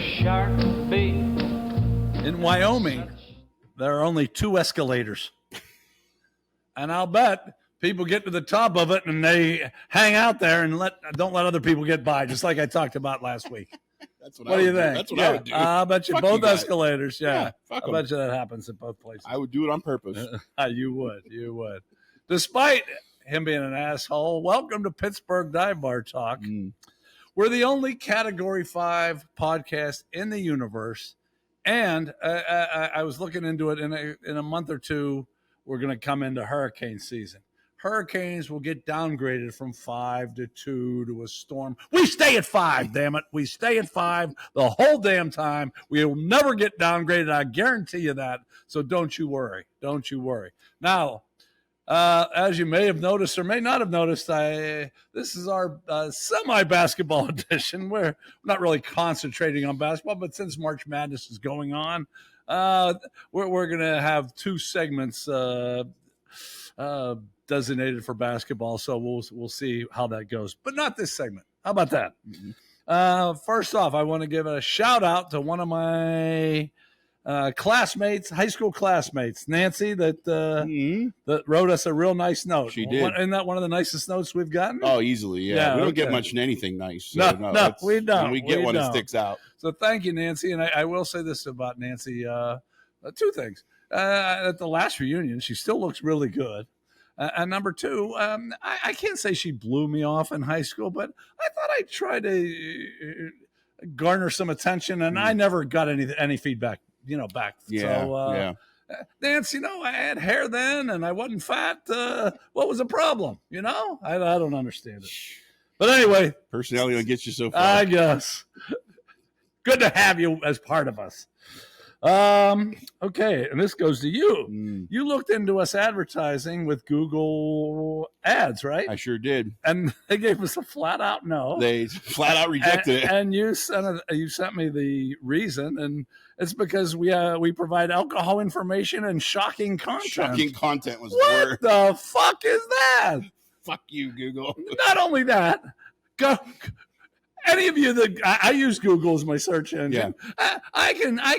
shark bait. In Wyoming, there are only 2 escalators. And I'll bet people get to the top of it and they hang out there and don't let other people get by, just like I talked about last week. That's what do you think? That's what I would do. I bet you Fuck both you guys. escalators. Yeah. Fuck I 'em. bet you that happens at both places. I would do it on purpose. You would. Despite him being an asshole, welcome to Pittsburgh Dive Bar Talk. We're the only Category 5 podcast in the universe. And I was looking into it in a month or two, we're going to come into hurricane season. Hurricanes will get downgraded from 5 to 2 to a storm. We stay at 5, damn it. We stay at 5 the whole damn time. We will never get downgraded. I guarantee you that. So don't you worry. Don't you worry. Now, as you may have noticed or may not have noticed, this is our semi-basketball edition. We're not really concentrating on basketball, but since March Madness is going on, we're going to have 2 segments designated for basketball, so we'll see how that goes. But not this segment. How about that? First off, I want to give a shout out to one of my classmates, high school classmates, Nancy, that wrote us a real nice note. She did. Isn't that one of the nicest notes we've gotten? Oh, easily, yeah. We don't get okay. much in anything nice. So No, we don't. When we get one, it sticks out. So thank you, Nancy. And I will say this about Nancy, 2 things. At the last reunion, she still looks really good. And number 2, I can't say she blew me off in high school, but I thought I'd try to garner some attention, and I never got any feedback, back. Yeah, so, Nancy, I had hair then, and I wasn't fat. What was the problem? I don't understand it. But anyway. Personality only gets you so far. I guess. Good to have you as part of us. Okay, and this goes to you. You looked into us advertising with Google Ads, right? I sure did. And they gave us a flat out no. They flat out rejected it. And you sent me the reason, and it's because we provide alcohol information and shocking content. Shocking content was the what word. the fuck is that? Fuck you, Google. Not only that, any of you that I use Google as my search engine, I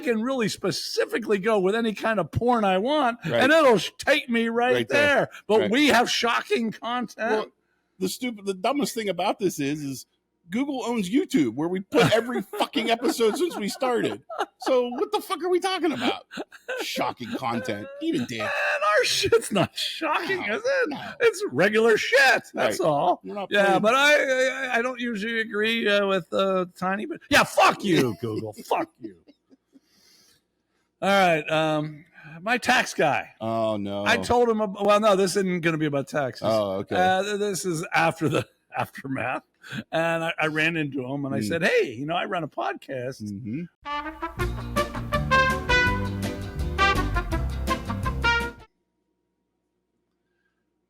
can really specifically go with any kind of porn I want, and it'll take me right there. But we have shocking content. Well, the dumbest thing about this is Google owns YouTube, where we put every fucking episode since we started. So what the fuck are we talking about? Shocking content. Eat a dick. Man, our shit's not shocking, is it? No. It's regular shit. That's all. Yeah, but I don't usually agree with Tiny, but yeah, fuck you, Google. Fuck you. All right. My tax guy. Oh, no. I told him, no, this isn't going to be about taxes. Oh, okay. This is after the aftermath. And I ran into him and I said, hey, I run a podcast.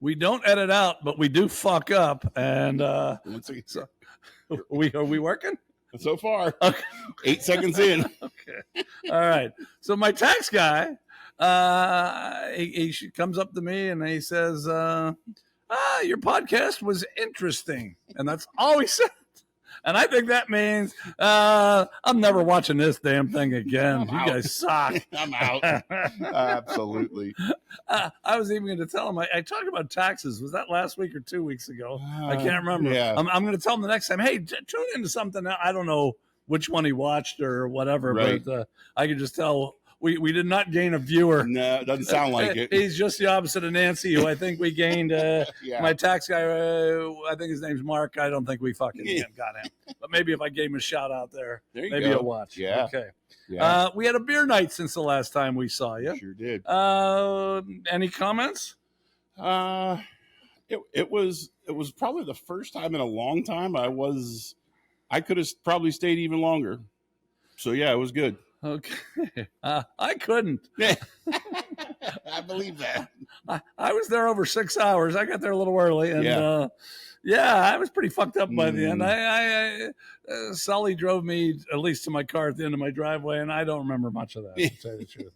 We don't edit out, but we do fuck up. And so, are we working? So far. Okay. 8 seconds in. Okay. All right. So my tax guy, he comes up to me and he says, your podcast was interesting. And that's all he said. And I think that means I'm never watching this damn thing again. You guys suck. I'm out. Absolutely. I was even going to tell him, I talked about taxes. Was that last week or 2 weeks ago? I can't remember. Yeah. I'm going to tell him the next time, hey, tune into something. I don't know which one he watched or whatever, but I could just tell we did not gain a viewer. No, it doesn't sound like it. He's just the opposite of Nancy, who I think we gained. My tax guy, I think his name's Mark. I don't think we fucking got him. But maybe if I gave him a shout out there maybe he'll watch. Yeah. Okay. Yeah. We had a beer night since the last time we saw you. Sure did. Any comments? It was probably the first time in a long time I could have probably stayed even longer. So yeah, it was good. Okay. I couldn't. I believe that. I was there over 6 hours. I got there a little early. And I was pretty fucked up by the end. Sully drove me at least to my car at the end of my driveway, and I don't remember much of that, to tell you the truth.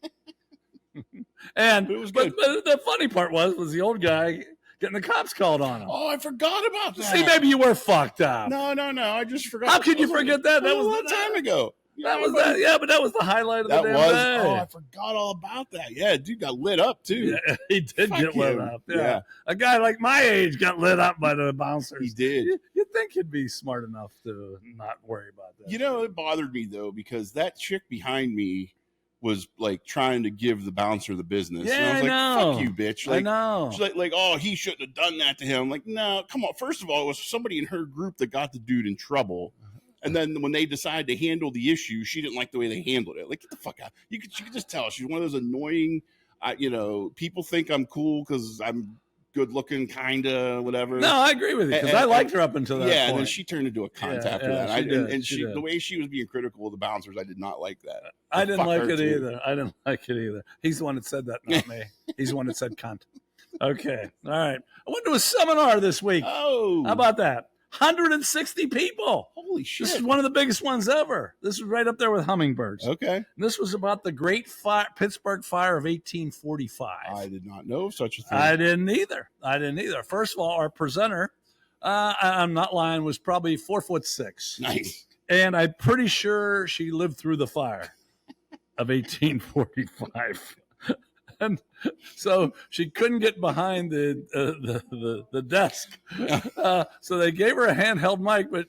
And it was good. But the funny part was the old guy getting the cops called on him. Oh, I forgot about that. See, maybe you were fucked up. No. I just forgot. How could you forget that? That was a long time ago. That was that. Yeah, but that was the highlight of the damn day. Oh, I forgot all about that. Yeah, dude got lit up too. Yeah, he did get lit up. Yeah. A guy like my age got lit up by the bouncers. He did. You'd think he'd be smart enough to not worry about that. You know, it bothered me though because that chick behind me was like trying to give the bouncer the business. Yeah, and I was like, know. fuck you, bitch. Like, I know. She's like, oh, he shouldn't have done that to him. I'm like, no, come on. First of all, it was somebody in her group that got the dude in trouble. And then when they decided to handle the issue, she didn't like the way they handled it. Like, get the fuck out. You could just tell she's one of those annoying, people think I'm cool because I'm good looking, kind of, whatever. No, I agree with you because I liked her up until that point. Yeah, and then she turned into a cunt after that. She The way she was being critical of the bouncers, I did not like that. I didn't like it either. I didn't like it either. He's the one that said that, not me. He's the one that said cunt. Okay. All right. I went to a seminar this week. Oh. How about that? 160 people. Holy shit. This is one of the biggest ones ever. This is right up there with hummingbirds. Okay. And this was about the Great Pittsburgh Fire of 1845. I did not know of such a thing. I didn't either. First of all, our presenter, I'm not lying, was probably 4'6". Nice. And I'm pretty sure she lived through the fire of 1845. And so she couldn't get behind the desk. So they gave her a handheld mic, but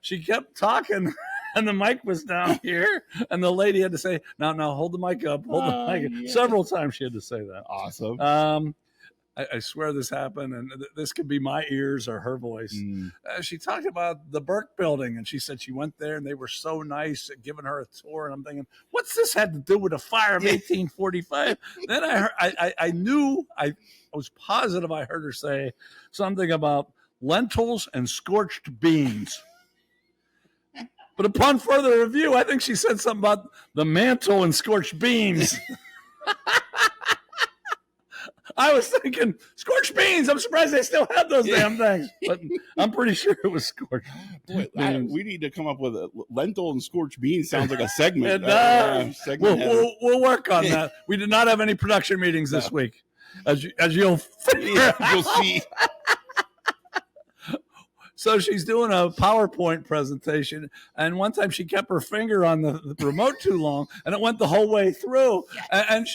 she kept talking, and the mic was down here, and the lady had to say, "No, hold the mic up, hold the mic." Yeah. Several times she had to say that. Awesome. I swear this happened, and this could be my ears or her voice. She talked about the Burke building, and she said she went there, and they were so nice at giving her a tour. And I'm thinking, what's this had to do with the fire of 1845? Then I heard, I knew, I was positive I heard her say something about lentils and scorched beans. But upon further review, I think she said something about the mantle and scorched beans. I was thinking scorched beans. I'm surprised they still have those damn things, but I'm pretty sure it was scorched. Boy, we need to come up with a lentil and scorched beans. Sounds like a segment. We'll work on that. We did not have any production meetings this week, as you'll see. So she's doing a PowerPoint presentation, and one time she kept her finger on the remote too long, and it went the whole way through. And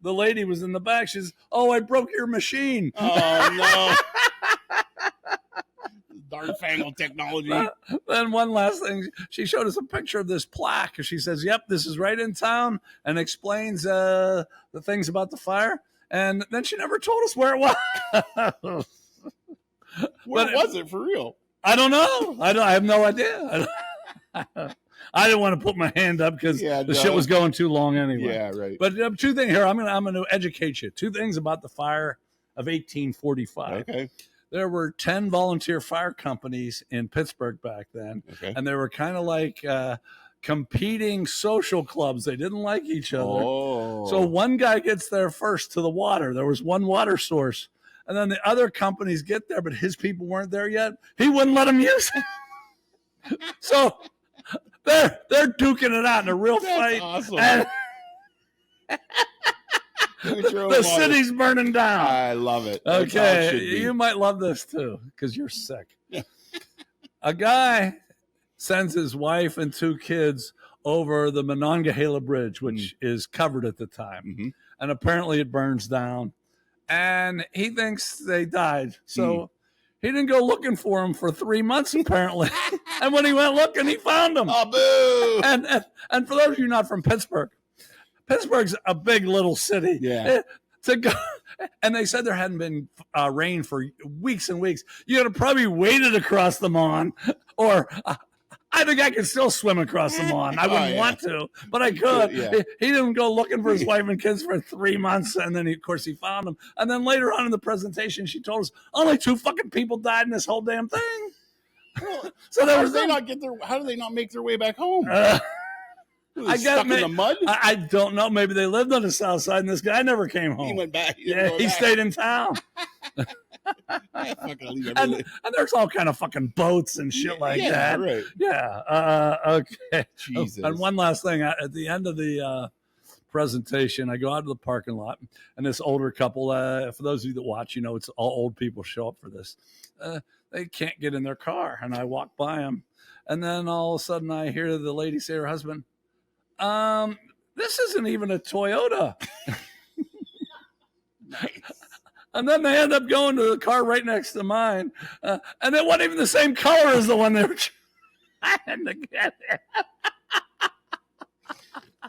the lady was in the back. She's, "Oh, I broke your machine." Oh no! Darn-fangled technology. Then one last thing, she showed us a picture of this plaque. She says, "Yep, this is right in town," and explains the things about the fire. And then she never told us where it was. Where was it for real? I don't know. I have no idea. I didn't want to put my hand up because shit was going too long anyway. Yeah, right. But two things here. I'm going to educate you. Two things about the fire of 1845. Okay. There were 10 volunteer fire companies in Pittsburgh back then, and they were kind of like competing social clubs. They didn't like each other. Oh. So one guy gets there first to the water. There was one water source. And then the other companies get there, but his people weren't there yet. He wouldn't let them use it. So they're duking it out in a real fight. Awesome. And the city's burning down. I love it. Okay, you might love this too because you're sick. A guy sends his wife and 2 kids over the Monongahela Bridge, which is covered at the time. And apparently it burns down. And he thinks they died. So he didn't go looking for them for 3 months, apparently. And when he went looking, he found them. Oh, boo! And for those of you not from Pittsburgh, Pittsburgh's a big little city. Yeah. To go, and they said there hadn't been rain for weeks and weeks. You had to probably waded across the Mon, or I think I could still swim across the Mon. I wouldn't want to, but I could. He didn't go looking for his wife and kids for 3 months, and then of course he found them. And then later on in the presentation, she told us only 2 fucking people died in this whole damn thing. So how do they not make their way back home? I guess stuck in the mud. I don't know. Maybe they lived on the south side, and this guy never came home. He went back. He stayed in town. And there's all kind of fucking boats and shit like that. Right. Yeah. Okay. Jesus. And one last thing. At the end of the presentation, I go out to the parking lot, and this older couple, for those of you that watch, you know, it's all old people show up for this. They can't get in their car, and I walk by them, And then all of a sudden I hear the lady say to her husband, this isn't even a Toyota. Nice. And then they end up going to the car right next to mine. And it wasn't even the same color as the one they were trying to get.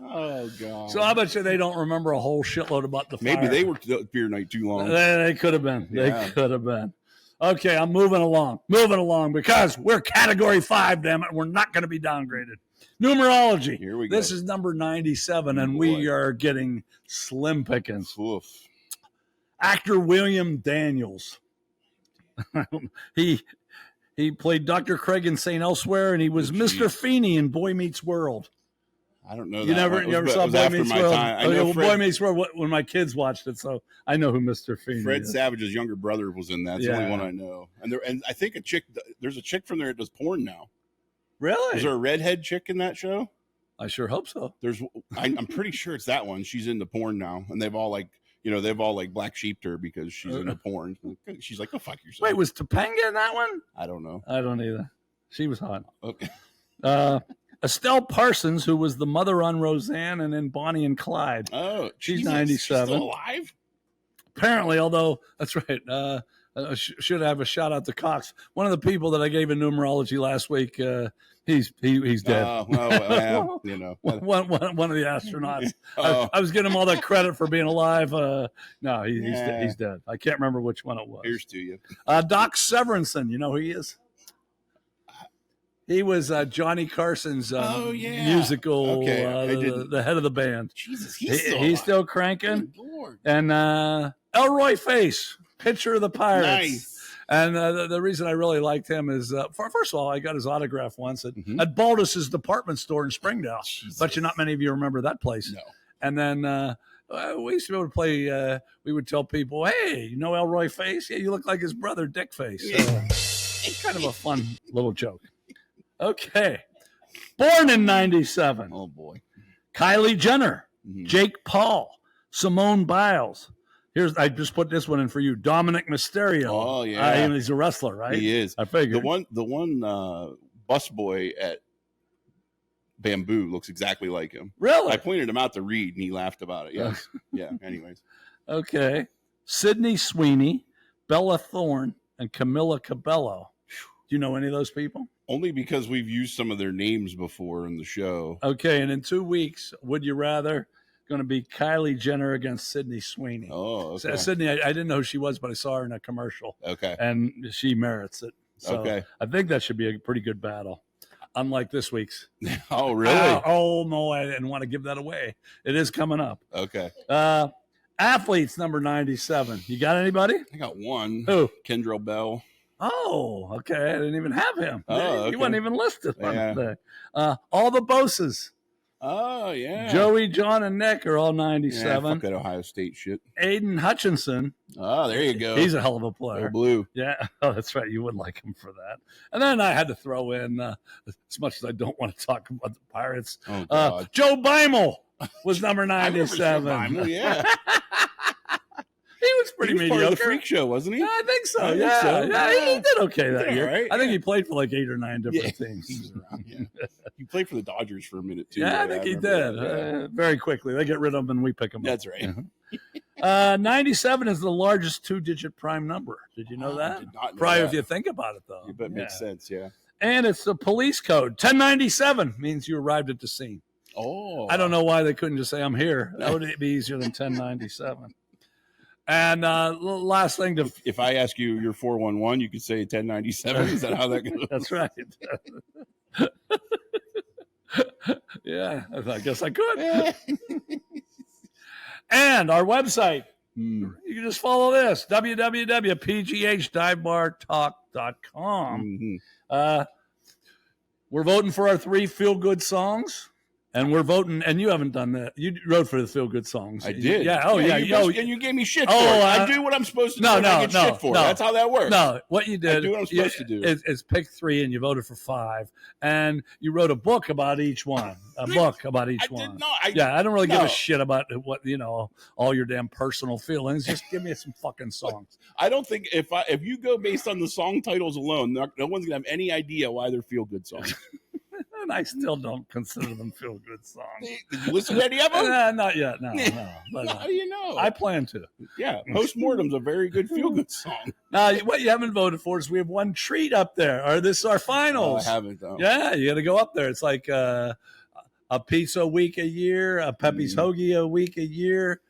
Oh, God. So I bet you they don't remember a whole shitload about the fire. Maybe they were beer night too long. They could have been. Yeah. They could have been. Okay, I'm moving along because we're category 5, damn it. We're not going to be downgraded. Numerology. Here we go. This is number 97, and we are getting slim pickings. Oof. Actor William Daniels. He played Dr. Craig in St. Elsewhere, and he was Mr. Feeney in Boy Meets World. I don't know. You never saw Boy Meets World? I know Boy Meets World when my kids watched it, so I know who Mr. Feeney is. Fred Savage's younger brother was in that. That's the only one I know. And I think there's a chick from there that does porn now. Really? Is there a redhead chick in that show? I sure hope so. I'm pretty sure it's that one. She's into porn now, and they've all black sheeped her because she's into porn. She's like, go fuck yourself. Wait, was Topanga in that one? I don't know. I don't either. She was hot. Okay. Estelle Parsons, who was the mother on Roseanne and in Bonnie and Clyde. Oh, she's 97. She's still alive? Apparently, although that's right. Should have a shout out to Cox. One of the people that I gave in numerology last week. He's dead. Well, one of the astronauts. I was giving him all that credit for being alive. No, he's dead. I can't remember which one it was. Here's to you. Doc Severinsen. You know who he is? He was Johnny Carson's musical, the head of the band. Jesus, he's still cranking. Good Lord. And Elroy Face, pitcher of the Pirates. Nice. And the reason I really liked him is, first of all, I got his autograph once at Baldus's department store in Springdale. Jesus. But not many of you remember that place. No. And then we used to be able to play. We would tell people, "Hey, you know Elroy Face? Yeah, you look like his brother, Dick Face." Kind of a fun little joke. Okay. Born in 97. Oh, boy. Kylie Jenner, Jake Paul, Simone Biles. I just put this one in for you. Dominic Mysterio. Oh, yeah. He's a wrestler, right? He is. I figured. The one busboy at Bamboo looks exactly like him. Really? I pointed him out to Reed, and he laughed about it. Yes. Yeah, anyways. Okay. Sydney Sweeney, Bella Thorne, and Camilla Cabello. Do you know any of those people? Only because we've used some of their names before in the show. Okay, and in 2 weeks, would you rather? Going to be Kylie Jenner against Sydney Sweeney. Oh, okay. Sydney, I didn't know who she was, but I saw her in a commercial. Okay. And she merits it. So okay. I think that should be a pretty good battle. Unlike this week's. Oh, really? Oh, no, I didn't want to give that away. It is coming up. Okay. Athletes number 97. You got anybody? I got one. Who? Kendrell Bell. Oh, okay. I didn't even have him. Oh, okay. He wasn't even listed on the thing. All the Boses. Oh, yeah. Joey, John, and Nick are all 97. Yeah, fuck that Ohio State shit. Aiden Hutchinson. Oh, there you go. He's a hell of a player. Go Blue. Yeah. Oh, that's right. You would like him for that. And then I had to throw in, as much as I don't want to talk about the Pirates, Joe Beimel was number 97. Beimel, yeah. He was pretty mediocre. Part of the Freak Show, wasn't he? I think so. I Yeah. think so. He did okay that year. Right, I think he played for like 8 or 9 different teams. He was around, yeah. He played for the Dodgers for a minute, too. Yeah, I think he did. Very quickly. They get rid of him and we pick him up. That's right. 97 is the largest 2-digit prime number. Did you know that? I did not know Probably that. if you think about it, though. That makes sense, yeah. And it's the police code. 1097 means you arrived at the scene. Oh. I don't know why they couldn't just say, I'm here. That would be easier than 1097. And last thing to... If I ask you your 411, you could say 1097. Is that how that goes? That's right. Yeah, I guess I could. And our website, you can just follow this, www.pghdivebartalk.com. We're voting for our 3 feel-good songs. And we're voting, and you haven't done that. You wrote for the Feel Good songs. I did. Yeah. Oh, yeah. And you gave me shit for it. I do what I'm supposed to do. I get shit for it. That's how that works. No, what you did. I do what I'm supposed to do. Is pick 3, and you voted for 5, and you wrote a book about each one. A book about each one. I don't really give a shit about what all your damn personal feelings. Just give me some fucking songs. I don't think if you go based on the song titles alone, no one's gonna have any idea why they're feel good songs. And I still don't consider them feel good songs. Did you listen to any of them? Not yet. No. But, how do you know? I plan to. Yeah, Postmortem's a very good feel good song. Now, what you haven't voted for is we have one treat up there. Or this is our finals. I haven't though. Yeah, you got to go up there. It's like a pizza a week a year, a Pepe's Hoagie a week a year,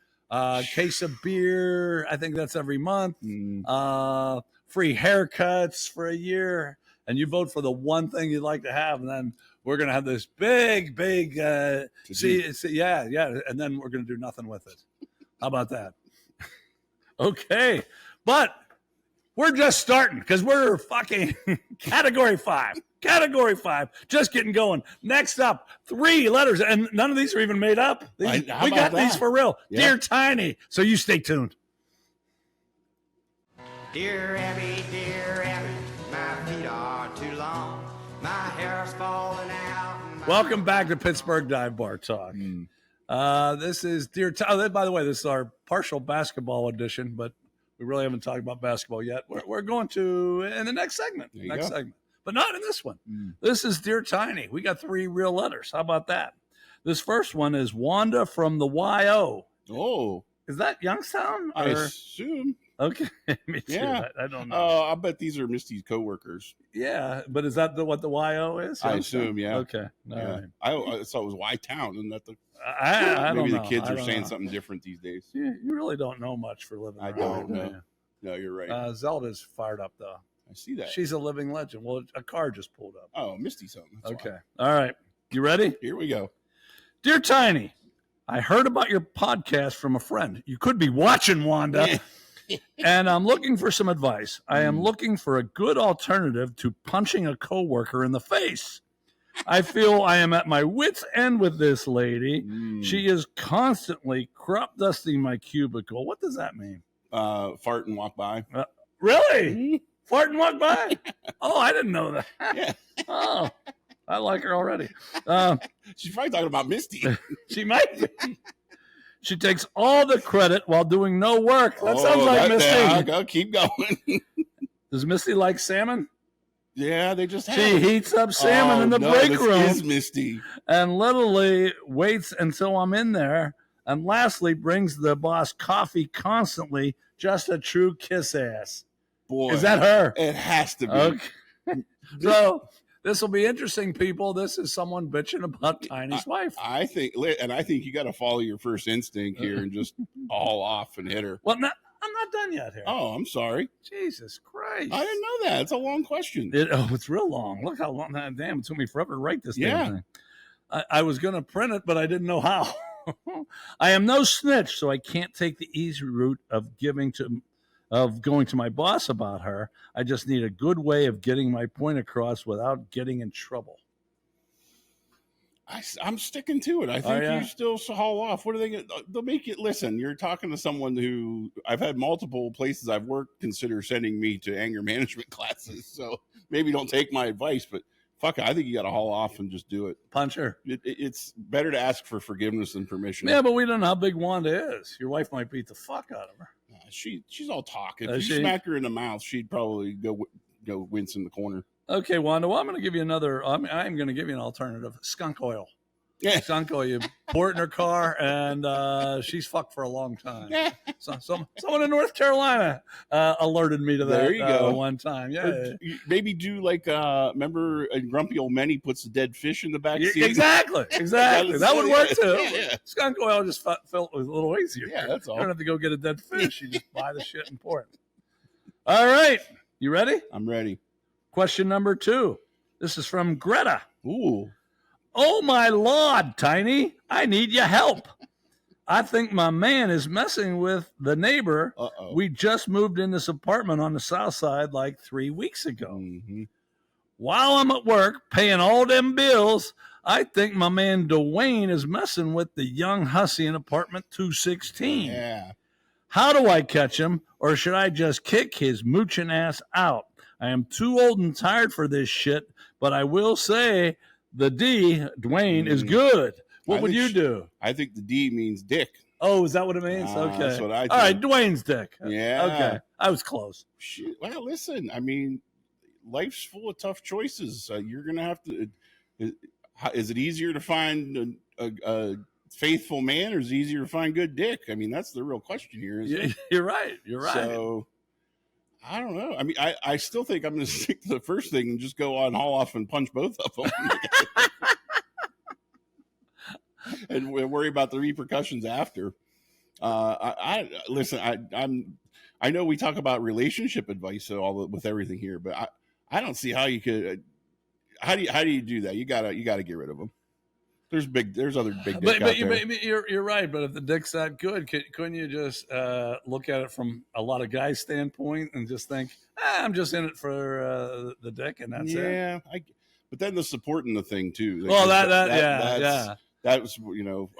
case of beer. I think that's every month. Free haircuts for a year. And you vote for the one thing you'd like to have, and then we're going to have this big, and then we're going to do nothing with it. How about that? Okay, but we're just starting because we're fucking category 5, just getting going. Next up, 3 letters, and none of these are even made up. We got these for real. Yeah. Dear Tiny, so you stay tuned. Dear Abby, my feet are too long. My hair's falling out. Welcome back to Pittsburgh Dive Bar Talk. This is Dear Tiny. By the way, this is our partial basketball edition, but we really haven't talked about basketball yet. We're going to in the next segment. But not in this one. This is Dear Tiny. We got 3 real letters. How about that? This first one is Wanda from the YO. Oh. Is that Youngstown? I assume. Okay, me too. Yeah. I don't know. I bet these are Misty's coworkers. Yeah, but is that what the YO is? I assume, yeah. Okay. All right. I thought it was Y-Town, and that I don't know. Maybe the kids are saying something different these days. You really don't know much for living. I don't know. No, you're right. Zelda's fired up, though. I see that. She's a living legend. Well, a car just pulled up. Oh, Misty something. Okay. All right. You ready? Here we go. Dear Tiny, I heard about your podcast from a friend. You could be watching, Wanda. And I'm looking for some advice. I am looking for a good alternative to punching a coworker in the face. I feel I am at my wit's end with this lady. She is constantly crop dusting my cubicle. What does that mean? Fart and walk by. Really? Fart and walk by? Oh, I didn't know that. Yeah. Oh, I like her already. She's probably talking about Misty. She might be. She takes all the credit while doing no work. That sounds like Misty. Go, keep going. Does Misty like salmon? Yeah, they just have. She heats up salmon in the break room. This is Misty. And literally waits until I'm in there. And lastly, brings the boss coffee constantly. Just a true kiss ass. Boy. Is that her? It has to be. Okay. So this will be interesting, people. This is someone bitching about Tiny's wife. I think you got to follow your first instinct here and just all off and hit her. Well, I'm not done yet here. Oh, I'm sorry. Jesus Christ. I didn't know that. It's a long question. It's real long. Look how long. Damn, it took me forever to write this damn thing. I was going to print it, but I didn't know how. I am no snitch, so I can't take the easy route of going to my boss about her. I just need a good way of getting my point across without getting in trouble. I'm sticking to it. I think you still haul off. What are they? They'll make it. Listen, you're talking to someone who I've had multiple places I've worked consider sending me to anger management classes. So maybe don't take my advice, but fuck it, I think you got to haul off and just do it. Punch her. It's better to ask for forgiveness than permission. Yeah, but we don't know how big Wanda is. Your wife might beat the fuck out of her. She's all talk. If you smack her in the mouth, she'd probably go wince in the corner. Okay, Wanda. Well, I'm going to give you another. I'm going to give you an alternative. Skunk oil. Yeah, skunk oil. You pour it in her car, and she's fucked for a long time. Yeah. Someone in North Carolina alerted me to that. There you go. One time. Yeah. Maybe do like remember Grumpy Old Men? He puts the dead fish in the back seat. Exactly. That would work too. Yeah. Skunk oil just felt a little easier. Yeah, that's all. You don't have to go get a dead fish. You just buy the shit and pour it. All right. You ready? I'm ready. Question number 2. This is from Greta. Ooh. Oh, my Lord, Tiny. I need your help. I think my man is messing with the neighbor. Uh-oh. We just moved in this apartment on the south side like 3 weeks ago. Mm-hmm. While I'm at work paying all them bills, I think my man Dwayne is messing with the young hussy in apartment 216. Yeah. How do I catch him, or should I just kick his mooching ass out? I am too old and tired for this shit, but I will say the D, Dwayne, is good. What would you do? I think the D means dick. Oh, is that what it means? Okay. That's what I think. All right, Dwayne's dick. Yeah. Okay. I was close. Shit. Well, listen, I mean, life's full of tough choices. You're going to have to. Is it easier to find a faithful man, or is it easier to find good dick? I mean, that's the real question here. You're right. You're right. So, I don't know. I mean, I still think I'm going to stick to the first thing and just go on haul off and punch both of them. And worry about the repercussions after. Listen. I know we talk about relationship advice with everything here, but I don't see how you could. How do you do that? You gotta get rid of them. There's other big dick out there. You're right, but if the dick's that good, couldn't you just look at it from a lot of guys' standpoint and just think, I'm just in it for the dick, and that's it. Yeah, but then the supporting the thing too. Well, yeah. That was,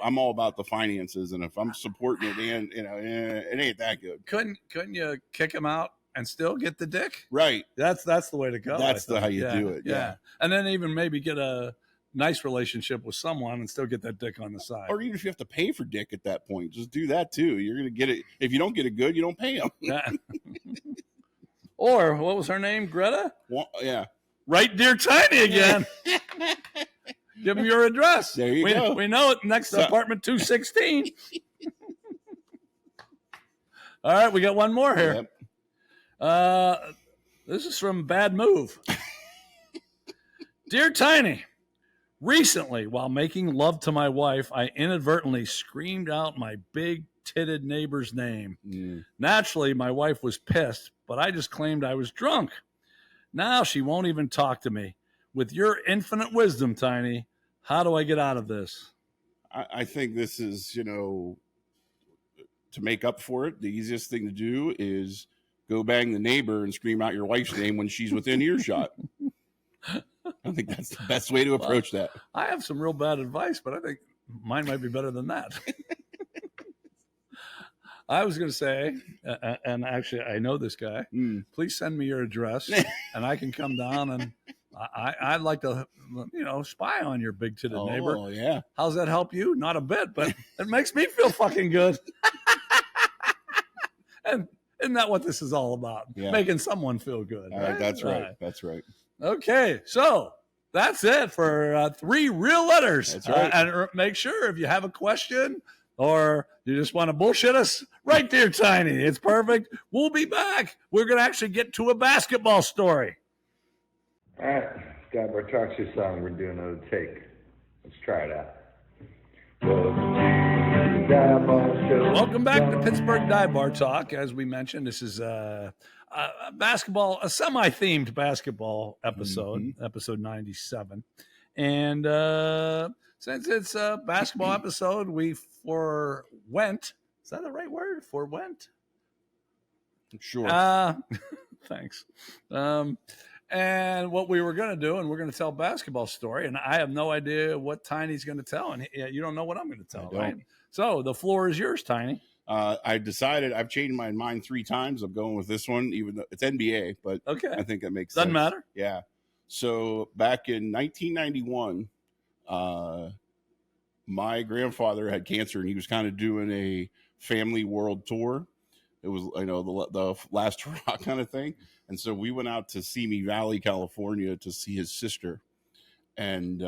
I'm all about the finances, and if I'm supporting it, and it ain't that good. Couldn't you kick him out and still get the dick? Right. That's the way to go. That's how you do it. Yeah. And then even maybe get a nice relationship with someone and still get that dick on the side. Or even if you have to pay for dick at that point, just do that too. You're gonna get it. If you don't get it good, you don't pay them. Yeah. Or what was her name? Greta? Well, yeah. Right, dear Tiny again. Give them your address. There you go. We know it. Next to apartment 216. All right, we got one more here. Yep. This is from Bad Move. Dear Tiny, recently, while making love to my wife, I inadvertently screamed out my big-titted neighbor's name. Naturally, my wife was pissed, but I just claimed I was drunk. Now she won't even talk to me. With your infinite wisdom, Tiny, how do I get out of this? I think this is, to make up for it, the easiest thing to do is go bang the neighbor and scream out your wife's name when she's within earshot. I think that's the best way to approach that. I have some real bad advice, but I think mine might be better than that. I was going to say, and actually I know this guy, please send me your address and I can come down and I'd like to, spy on your big-titted neighbor. Oh, yeah. How's that help you? Not a bit, but it makes me feel fucking good. And isn't that what this is all about? Yeah. Making someone feel good. Right? That's right. That's right. Okay, so that's it for 3 real letters. That's right. And make sure if you have a question or you just want to bullshit us, right there, Tiny. It's perfect. We'll be back. We're going to actually get to a basketball story. All right, Dive Bar Talk's your song. We're doing another take. Let's try it out. Welcome back to Pittsburgh Dive Bar Talk. As we mentioned, this is a semi-themed basketball episode, episode 97. And since it's a basketball episode, we forwent. Is that the right word? Forwent? Sure. Thanks. And what we were going to do, and we're going to tell a basketball story, and I have no idea what Tiny's going to tell, and you don't know what I'm going to tell, right? So the floor is yours, Tiny. I decided I've changed my mind 3 times. I'm going with this one, even though it's NBA, but okay. I think that makes sense. Doesn't matter. Yeah. So back in 1991, my grandfather had cancer, and he was kind of doing a family world tour. It was, the last hurrah kind of thing. And so we went out to Simi Valley, California to see his sister. And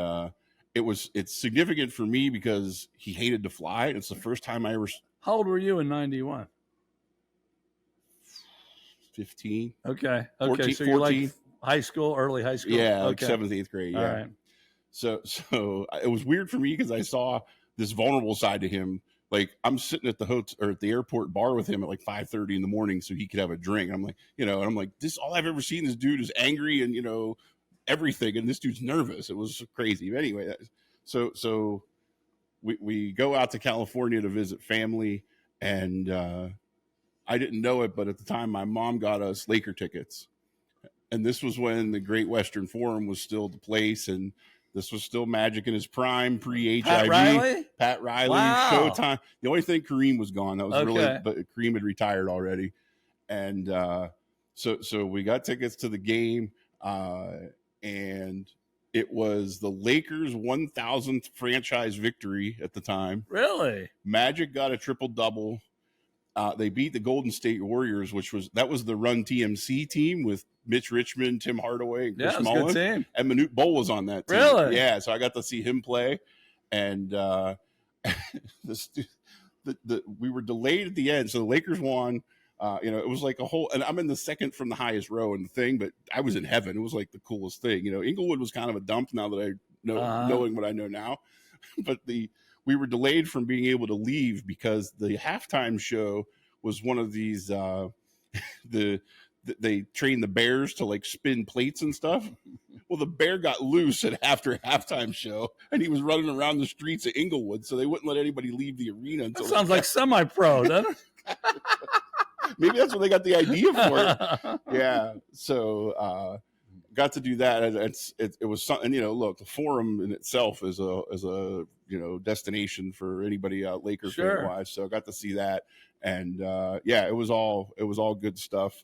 it's significant for me because he hated to fly. It's the first time I ever. How old were you in 91? 15. Okay. 14, so you're like high school, early high school? Yeah, like 7th, 8th grade. Yeah. All right. So it was weird for me because I saw this vulnerable side to him. Like I'm sitting at the hotel or at the airport bar with him at like 5:30 in the morning so he could have a drink. I'm like, and I'm like, this all I've ever seen. This dude is angry and everything, and this dude's nervous. It was crazy. But anyway, so we go out to California to visit family, and I didn't know it, but at the time my mom got us Laker tickets, and this was when the Great Western Forum was still the place, and This was still Magic in his prime, pre-HIV. Pat Riley? Pat Riley, Wow. Showtime. The only thing, Kareem was gone. That was Okay. really, but Kareem had retired already. And so we got tickets to the game, and it was the Lakers' 1,000th franchise victory at the time. Really? Magic got a triple-double. They beat the Golden State Warriors, that was the Run TMC team with Mitch Richmond, Tim Hardaway, and Chris Yeah, it was a Mullin. good team. And Manute Bol was on that team. Really? Yeah, so I got to see him play. And we were delayed at the end. So the Lakers won. It was like a whole, and I'm in the second from the highest row in the thing, but I was in heaven. It was like the coolest thing. Inglewood was kind of a dump now that I know, knowing what I know now. But we were delayed from being able to leave because the halftime show was one of these, they trained the bears to like spin plates and stuff. Well, the bear got loose after halftime show, and he was running around the streets of Inglewood, so they wouldn't let anybody leave the arena until. That sounds like semi-pro, doesn't it? Maybe that's where they got the idea for it. Yeah, so got to do that. It was something. Look, the Forum in itself is a destination for anybody Lakers Sure. fan wise. So I got to see that, and it was all good stuff.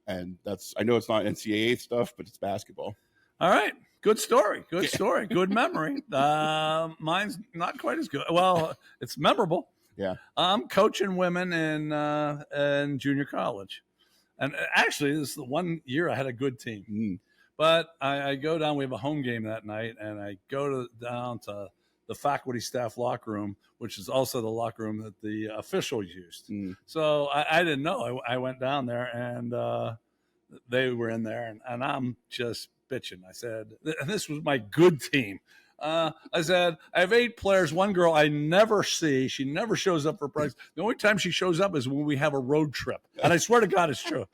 And I know it's not NCAA stuff, but it's basketball. All right. Good story. Good story. Good memory. Mine's not quite as good. Well, it's memorable. Yeah. I'm coaching women in junior college. And actually, this is the one year I had a good team. Mm. But I go down. We have a home game that night, and I go down to the faculty staff locker room, which is also the locker room that the officials used. Mm. So I didn't know. I went down there, and they were in there, and I'm just bitching. I said, and this was my good team. I said, I have 8 players. One girl I never see. She never shows up for practice. The only time she shows up is when we have a road trip. And I swear to God, it's true.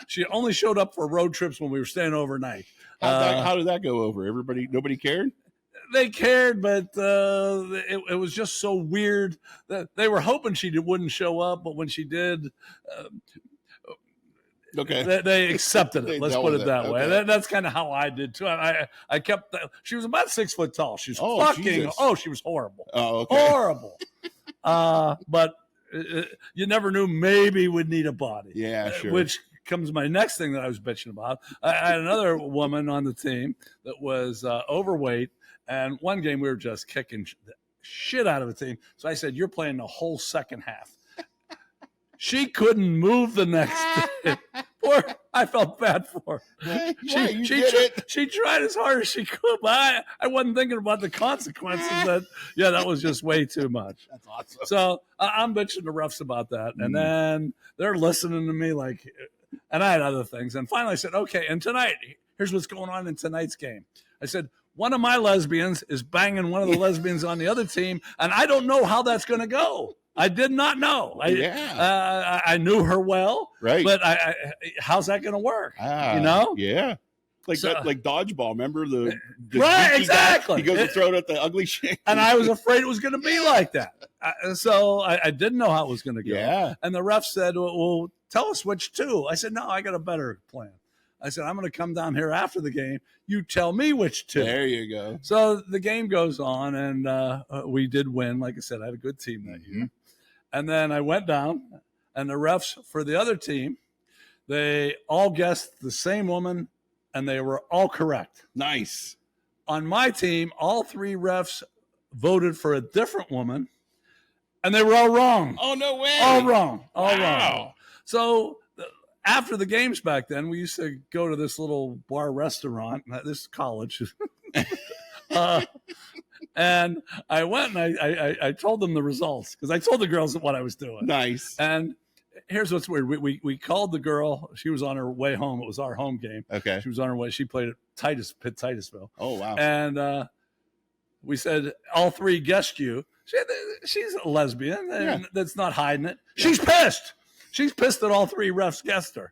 She only showed up for road trips when we were staying overnight. How did that go over? Nobody cared? They cared, but it was just so weird that they were hoping she wouldn't show up. But when she did, okay, they accepted it. Let's put it that way. Okay. That's kind of how I did too. I kept. She was about 6 foot tall. She was fucking. Jesus. Oh, she was horrible. Oh, okay. Horrible. But you never knew. Maybe would need a body. Yeah, sure. Which comes my next thing that I was bitching about. I had another woman on the team that was overweight, and one game we were just kicking the shit out of the team. So I said, "You're playing the whole second half." She couldn't move the next day. I felt bad for her. She tried as hard as she could, but I wasn't thinking about the consequences. That was just way too much. That's awesome. So I'm bitching to refs about that. And then they're listening to me and I had other things. And finally I said, okay, and tonight, here's what's going on in tonight's game. I said, one of my lesbians is banging one of the lesbians on the other team, and I don't know how that's going to go. I did not know. I knew her well, right? But how's that going to work? Yeah. Like dodgeball. Remember the right? Exactly. He goes to throw it at the ugly shit. And I was afraid it was going to be like that. So I didn't know how it was going to go. Yeah. And the ref said, well, tell us which two. I said, no, I got a better plan. I said, I'm going to come down here after the game. You tell me which two. There you go. So the game goes on, and we did win. Like I said, I had a good team that year. And then I went down, and the refs for the other team, they all guessed the same woman, and they were all correct. Nice. On my team, all 3 refs voted for a different woman, and they were all wrong. Oh, no way. All wrong. All wow. wrong. So after the games back then, we used to go to this little bar restaurant. This is college. And I went and I told them the results because I told the girls what I was doing. Nice. And here's what's weird. We called the girl. She was on her way home. It was our home game. Okay. She was on her way. She played at Pitt Titusville. Oh, wow. And we said, all 3 guessed you. She's a lesbian, and that's not hiding it. She's pissed. She's pissed that all 3 refs guessed her.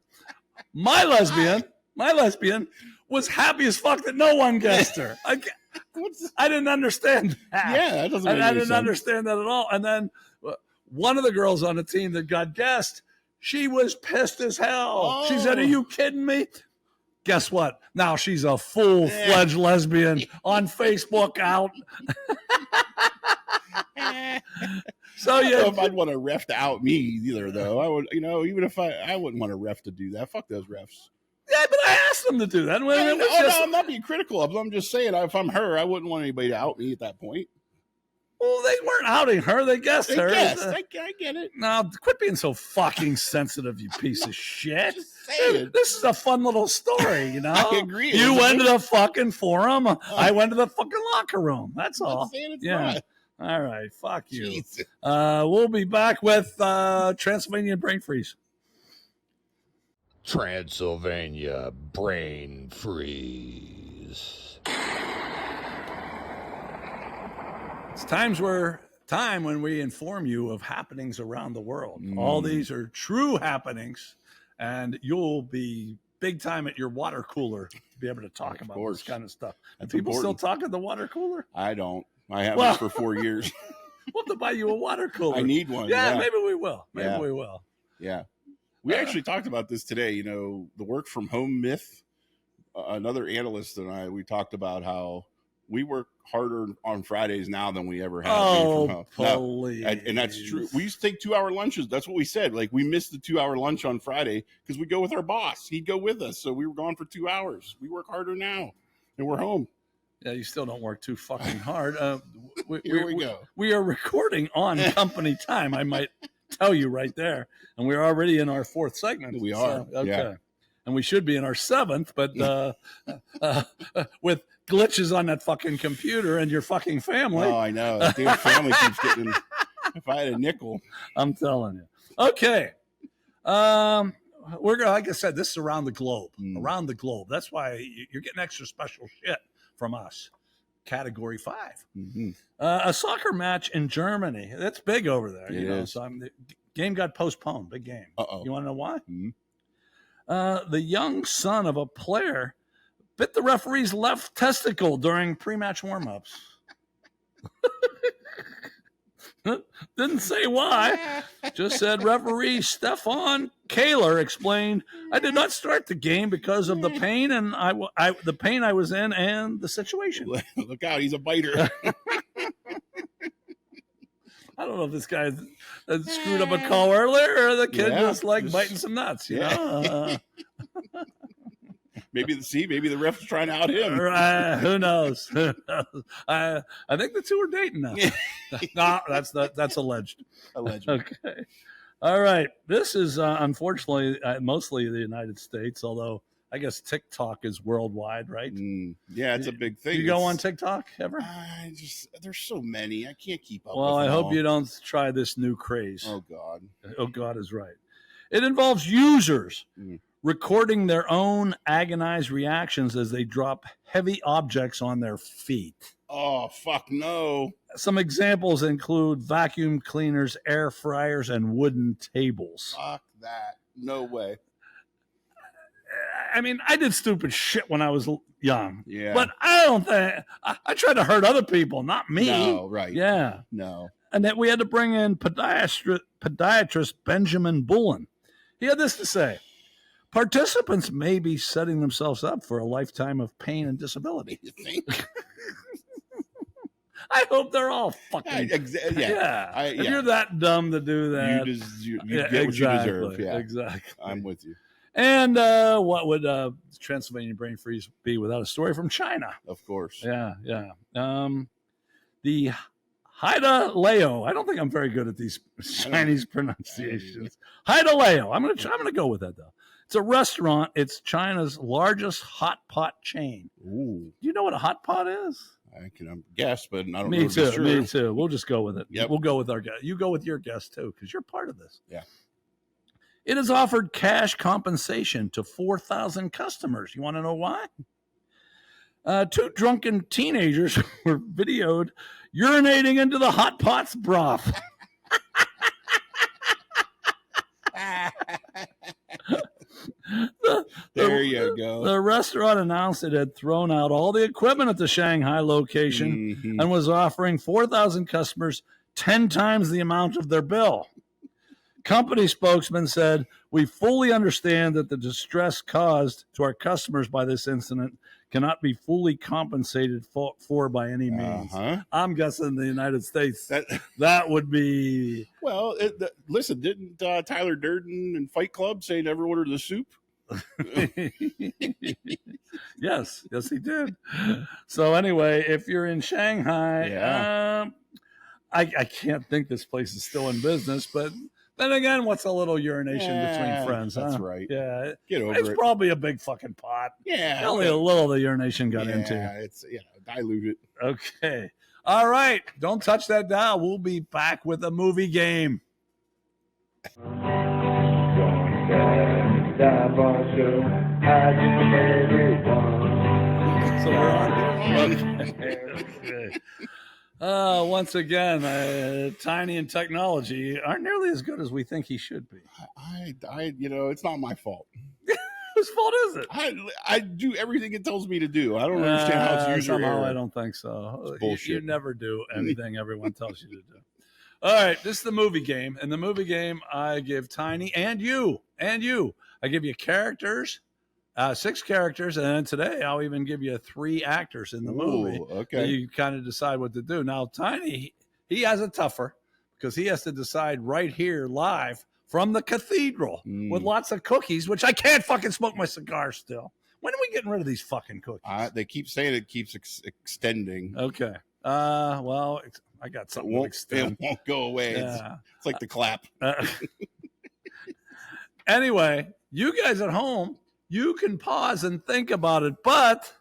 My lesbian was happy as fuck that no one guessed her. I didn't understand that. Yeah, that doesn't make any I didn't sense. understand that at all. And then one of the girls on the team that got guessed, she was pissed as hell. Oh. She said, are you kidding me? Guess what? Now she's a full-fledged lesbian on Facebook out. So I don't know if I'd want a ref to out me either, though. I would, even if I wouldn't want a ref to do that. Fuck those refs. Yeah, but I asked them to do that. No, I'm not being critical of them. I'm just saying, if I'm her, I wouldn't want anybody to out me at that point. Well, they weren't outing her. They guessed her. I get it. Now, quit being so fucking sensitive, you piece of shit. Just saying. This is a fun little story, you know? I agree. You went to the fucking forum. I went to the fucking locker room. That's all. Yeah. All right. Fuck you. Jesus. We'll be back with Transylvanian Brain Freeze. Transylvania Brain Freeze. It's time when we inform you of happenings around the world. All these are true happenings, and you'll be big time at your water cooler to be able to talk about this kind of stuff. And people still talk at the water cooler? I don't. I haven't for 4 years. We'll have to buy you a water cooler. I need one. Yeah, maybe we will. Maybe we will. Yeah. We actually talked about this today, the work from home myth. Another analyst and I, we talked about how we work harder on Fridays now than we ever have. Oh, please. And that's true. We used to take 2-hour lunches. That's what we said. Like, we missed the 2-hour lunch on Friday because we go with our boss. He'd go with us. So we were gone for 2 hours. We work harder now, and we're home. Yeah, you still don't work too fucking hard. Here we go. We are recording on company time, I might tell you right there. And we're already in our 4th segment. We are. So, okay. Yeah. And we should be in our 7th, but with glitches on that fucking computer and your fucking family. Oh, I know. The damn family keeps getting. If I had a nickel, I'm telling you. Okay. We're gonna, like I said, this is around the globe. Around the globe. That's why you're getting extra special shit from us. Category 5. Mm-hmm. A soccer match in Germany. That's big over there. It is. So the game got postponed. Big game. Uh-oh. You want to know why? Mm-hmm. The young son of a player bit the referee's left testicle during pre-match warm-ups. Didn't say why. Just said referee Stefan Kahler explained, "I did not start the game because of the pain and the pain I was in and the situation." Look out, he's a biter. I don't know if this guy screwed up a call earlier or the kid just biting some nuts, you know? Maybe the ref's trying to out him. Who knows? I think the two are dating now. No, that's alleged. Alleged. Okay. All right. This is unfortunately mostly the United States, although I guess TikTok is worldwide, right? Yeah, it's a big thing. You go on TikTok ever? There's so many. I can't keep up. Well, with I them hope all. you don't try this new craze. Oh God. Oh God is right. It involves users recording their own agonized reactions as they drop heavy objects on their feet. Oh fuck no. Some examples include vacuum cleaners, air fryers, and wooden tables. Fuck that. No way. I mean, I did stupid shit when I was young. Yeah. But I don't think I tried to hurt other people, not me. No, right. Yeah. No. And that we had to bring in podiatrist Benjamin Bullen. He had this to say: participants may be setting themselves up for a lifetime of pain and disability. You think? I hope they're all fucking. Yeah. If you're that dumb to do that, you get what you deserve. Yeah. Exactly. I'm with you. And what would Transylvanian Brain Freeze be without a story from China? Of course. Yeah. The Haida-Leo. I don't think I'm very good at these Chinese pronunciations. Haida-Leo. I'm gonna go with that though. It's a restaurant. It's China's largest hot pot chain. Ooh. Do you know what a hot pot is? I can guess, but I don't know. Me too. Sure. Me too. We'll just go with it. Yep. We'll go with our guess. You go with your guess too, because you're part of this. Yeah. It has offered cash compensation to 4,000 customers. You want to know why? 2 drunken teenagers were videoed urinating into the hot pot's broth. There you go. The restaurant announced it had thrown out all the equipment at the Shanghai location and was offering 4,000 customers 10 times the amount of their bill. Company spokesman said, "We fully understand that the distress caused to our customers by this incident cannot be fully compensated for by any means." I'm guessing in the United States that would be. Well, listen, didn't Tyler Durden in Fight Club say never order the soup? yes, he did. So anyway, if you're in Shanghai, I can't think this place is still in business, but then again, what's a little urination between friends? That's huh? right. Yeah, get over it's it. probably a big fucking pot. Yeah, only a little of the urination got into. It's dilute it. Okay, all right. Don't touch that dial. We'll be back with a movie game. Dive Bar Show, So we're on. Once again, Tiny and technology aren't nearly as good as we think he should be. It's not my fault. Whose fault is it? I do everything it tells me to do. I don't understand how it's user somehow error. I don't think so. Bullshit. You never do anything everyone tells you to do. All right, this is the movie game. In the movie game, I give Tiny and you, I give you characters, 6 characters, and then today I'll even give you 3 actors in the movie. Okay. You kind of decide what to do. Now, Tiny, he has it tougher because he has to decide right here live from the cathedral with lots of cookies, which I can't fucking smoke my cigar still. When are we getting rid of these fucking cookies? They keep saying it keeps extending. Okay. Well, I got something to extend. It won't go away. Yeah. It's like the clap. Anyway, you guys at home, you can pause and think about it, but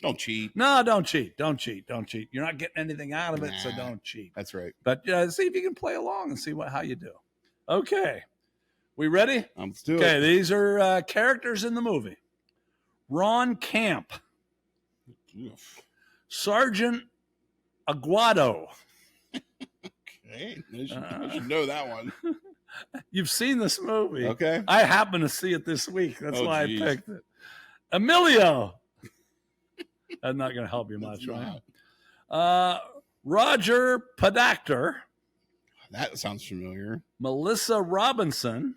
don't cheat. No, don't cheat. Don't cheat. You're not getting anything out of it, so don't cheat. That's right. But see if you can play along and see how you do. Okay. We ready? Let's do it. Okay, these are characters in the movie. Ron Camp. Oof. Sergeant Aguado. Okay. I should know that one. You've seen this movie. Okay. I happen to see it this week. That's why geez. I picked it. Emilio. That's not going to help you much, right? Roger Podactor. That sounds familiar. Melissa Robinson.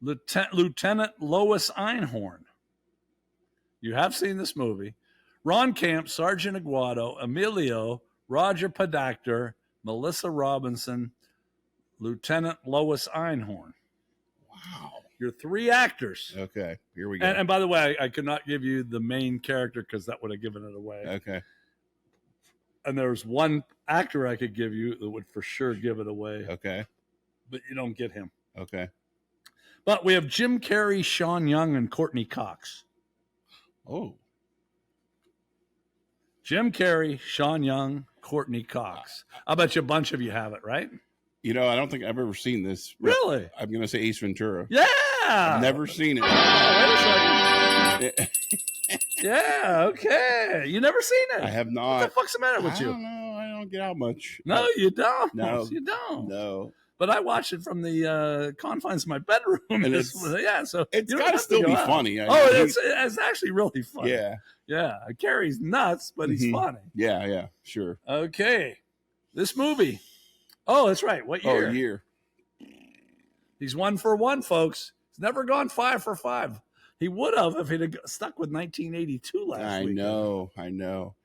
Lieutenant Lois Einhorn. You have seen this movie. Ron Camp, Sergeant Aguado, Emilio, Roger Podactor, Melissa Robinson, Lieutenant Lois Einhorn. Wow. You're 3 actors. Okay, here we go. And by the way, I could not give you the main character because that would have given it away. Okay. And there's one actor I could give you that would for sure give it away. Okay. But you don't get him. Okay. But we have Jim Carrey, Sean Young, and Courtney Cox. Oh. Jim Carrey, Sean Young, Courtney Cox. I'll bet you a bunch of you have it, right? I don't think I've ever seen this. Really? I'm going to say Ace Ventura. Yeah. I've never seen it. Oh, wait a second. Yeah, okay. You never seen it? I have not. What the fuck's the matter with you? I don't know. I don't get out much. No, you don't. No. You don't. No. But I watch it from the confines of my bedroom. And so it's got to still be funny. It's actually really funny. Yeah. Yeah. Carrie's nuts, but he's funny. Yeah, sure. Okay. This movie. Oh, that's right. What year? Oh, year. He's 1 for 1, folks. He's never gone 5 for 5. He would have if he'd have stuck with 1982 last week. I know.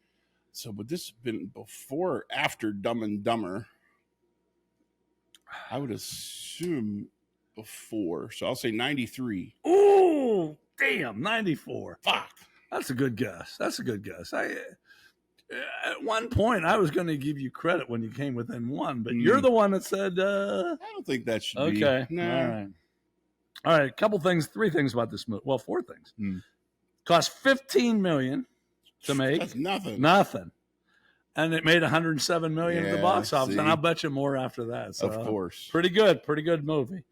So, but this has been before or after Dumb and Dumber? I would assume before. So I'll say 93. Ooh, damn, 94. Fuck. That's a good guess. At one point, I was going to give you credit when you came within 1, but you're the one that said... I don't think that should be. Okay. No. All right. 3 things about this movie. Well, 4 things. Cost $15 million to make. That's nothing. Nothing. And it made $107 million at the box office. See? And I'll bet you more after that. So, of course. Pretty good movie.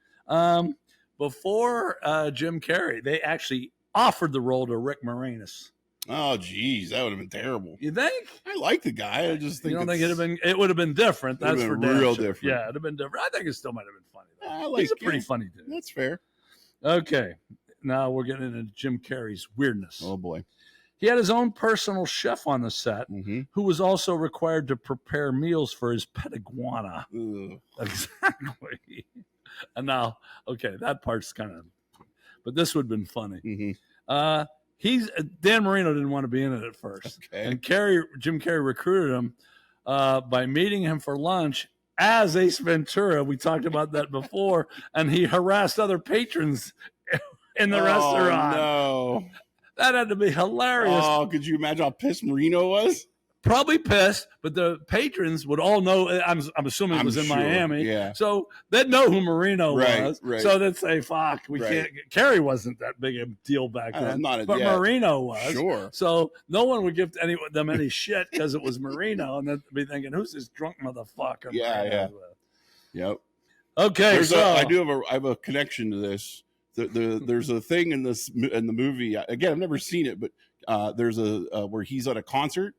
Before Jim Carrey, they actually offered the role to Rick Moranis. Oh, geez, that would have been terrible. You think? I like the guy. I just think you don't think it would have been different. That's for damn real sure. different. Yeah, it'd have been different. I think it still might have been funny. He's a pretty funny dude. That's fair. Okay, now we're getting into Jim Carrey's weirdness. Oh boy, he had his own personal chef on the set, who was also required to prepare meals for his pet iguana. Ugh. Exactly. And now, okay, that part's kind of, but this would have been funny. Mm-hmm. Dan Marino didn't want to be in it at first. Okay. And Jim Carrey recruited him by meeting him for lunch as Ace Ventura. We talked about that before. And he harassed other patrons in the restaurant. No. That had to be hilarious. Oh, could you imagine how pissed Marino was? Probably pissed, but the patrons would all know. I'm assuming it was in sure, Miami. yeah. So they'd know who Marino was. Right. So they'd say, fuck, we Right. can't. Carrie wasn't that big a deal back then. But yeah. Marino was. Sure. So no one would give them any shit because it was Marino. And they'd be thinking, who's this drunk motherfucker? Yeah. Yep. Okay. I have a connection to this. There's a thing in the movie. Again, I've never seen it, but there's a where he's at a concert.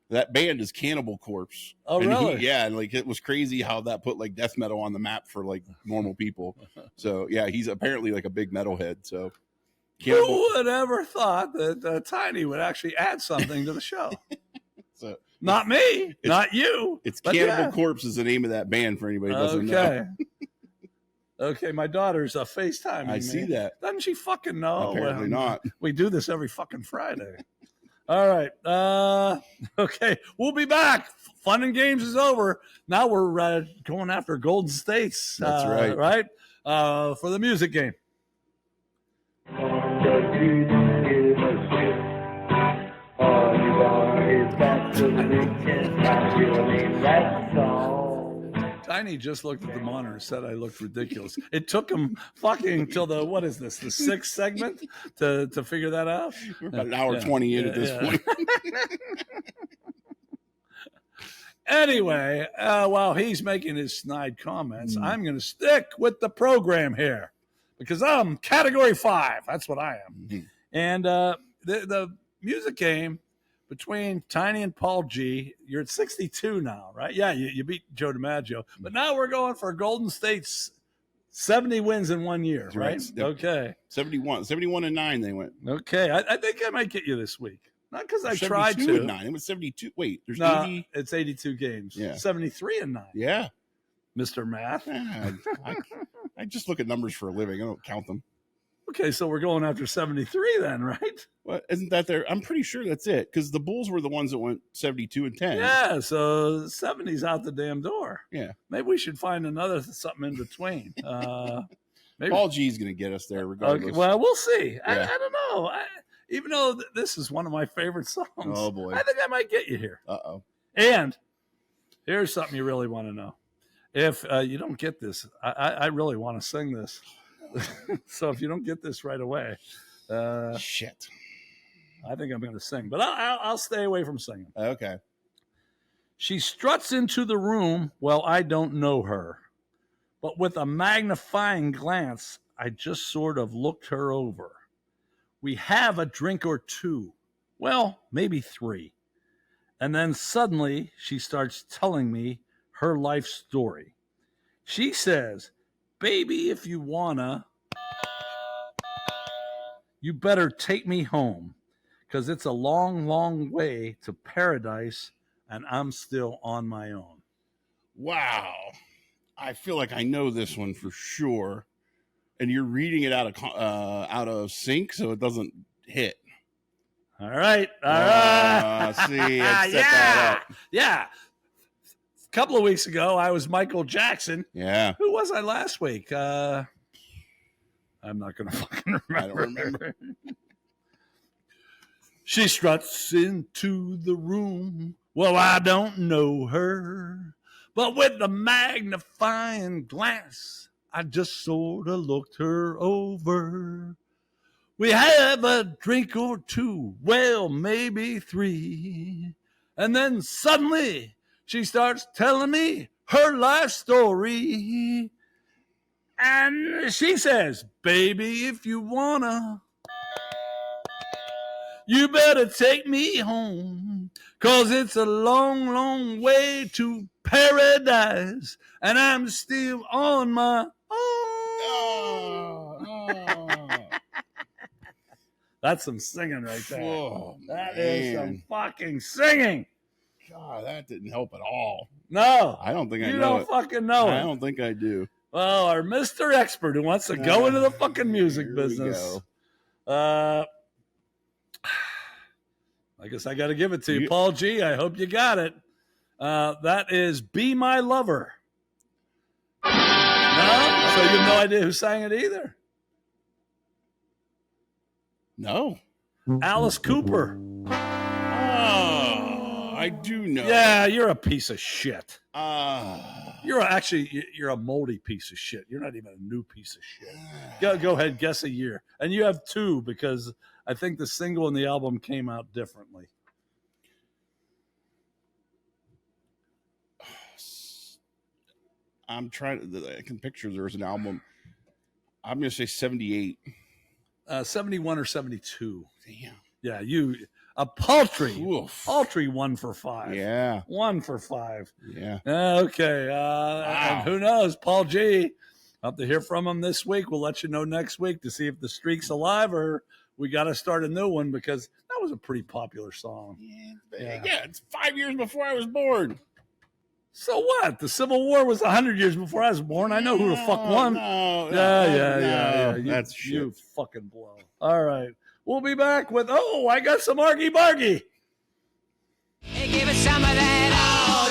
That band is Cannibal Corpse. Oh, and really? And like it was crazy how that put like death metal on the map for like normal people. So yeah, he's apparently like a big metalhead. So who would ever thought that Tiny would actually add something to the show? So not me, not you. It's Cannibal Corpse is the name of that band for anybody who doesn't know. Okay, my daughter's FaceTiming me. I see that. Doesn't she fucking know? Apparently not. We do this every fucking Friday. All right. Okay, we'll be back. Fun and games is over. Now we're going after Golden States. That's right. Right? For the music game. Tiny just looked at the monitor and said I looked ridiculous. It took him fucking till the, what is this, the 6th segment to figure that out? We're about an hour 20 in at this point. Anyway, while he's making his snide comments, I'm going to stick with the program here because I'm category 5. That's what I am. Mm-hmm. And the music game between Tiny and Paul G, you're at 62 now, right? Yeah, you beat Joe DiMaggio. But now we're going for Golden State's 70 wins in 1 year, right? Yep. Okay. 71 and 9 they went. Okay. I think I might get you this week. Not because I tried to. And 9. It was 72. Wait, there's 80. It's 82 games. Yeah. 73 and 9. Yeah. Mr. Math. Yeah, I just look at numbers for a living. I don't count them. Okay, so we're going after 73 then, right? Well, isn't that there? I'm pretty sure that's it because the Bulls were the ones that went 72 and 10. Yeah, so 70's out the damn door. Yeah. Maybe we should find something in between. Maybe Paul G's going to get us there regardless. Okay, well, we'll see. Yeah. I don't know. Even though this is one of my favorite songs, oh boy, I think I might get you here. Uh-oh. And here's something you really want to know. If you don't get this, I really want to sing this. So if you don't get this right away, shit, I think I'm going to sing, but I'll stay away from singing. Okay. She struts into the room. Well, I don't know her, but with a magnifying glance, I just sort of looked her over. We have a drink or two, well, maybe 3. And then suddenly she starts telling me her life story. She says, baby, if you wanna, you better take me home, because it's a long, long way to paradise, and I'm still on my own. Wow. I feel like I know this one for sure. And you're reading it out of sync, so it doesn't hit. All right. See, that up. Yeah. A couple of weeks ago, I was Michael Jackson. Yeah. Who was I last week? I'm not going to fucking remember. I don't remember. She struts into the room. Well, I don't know her, but with a magnifying glass, I just sort of looked her over. We have a drink or two, well, maybe 3. And then suddenly she starts telling me her life story. And she says, baby, if you wanna, you better take me home, 'cause it's a long, long way to paradise, and I'm still on my own. That's some singing right there. Oh, that is some fucking singing. God, that didn't help at all. No. I don't think I know You don't it. fucking know it. I don't think I do. Well, our Mr. Expert who wants to go into the fucking music Here we business. go. I guess I got to give it to you, Paul G. I hope you got it. That is Be My Lover. No? So you have no idea who sang it either? No. Alice Cooper. Oh, I do know. Yeah, you're a piece of shit. You're You're a moldy piece of shit. You're not even a new piece of shit. Go ahead, guess a year. And you have two because I think the single and the album came out differently. I'm trying. I can picture there's an album. I'm going to say 78. 71 or 72. Damn. Yeah, a paltry 1 for 5. Yeah. 1 for 5. Yeah. Okay. Wow. And who knows? Paul G. I'll have to hear from him this week. We'll let you know next week to see if the streak's alive or we got to start a new one because that was a pretty popular song. Yeah, it's 5 years before I was born. So what? The Civil War was 100 years before I was born. I know who the fuck won. No, Yeah. That's shit. You fucking blow. All right. We'll be back with, I got some Argy Bargy. Hey, give us some of that all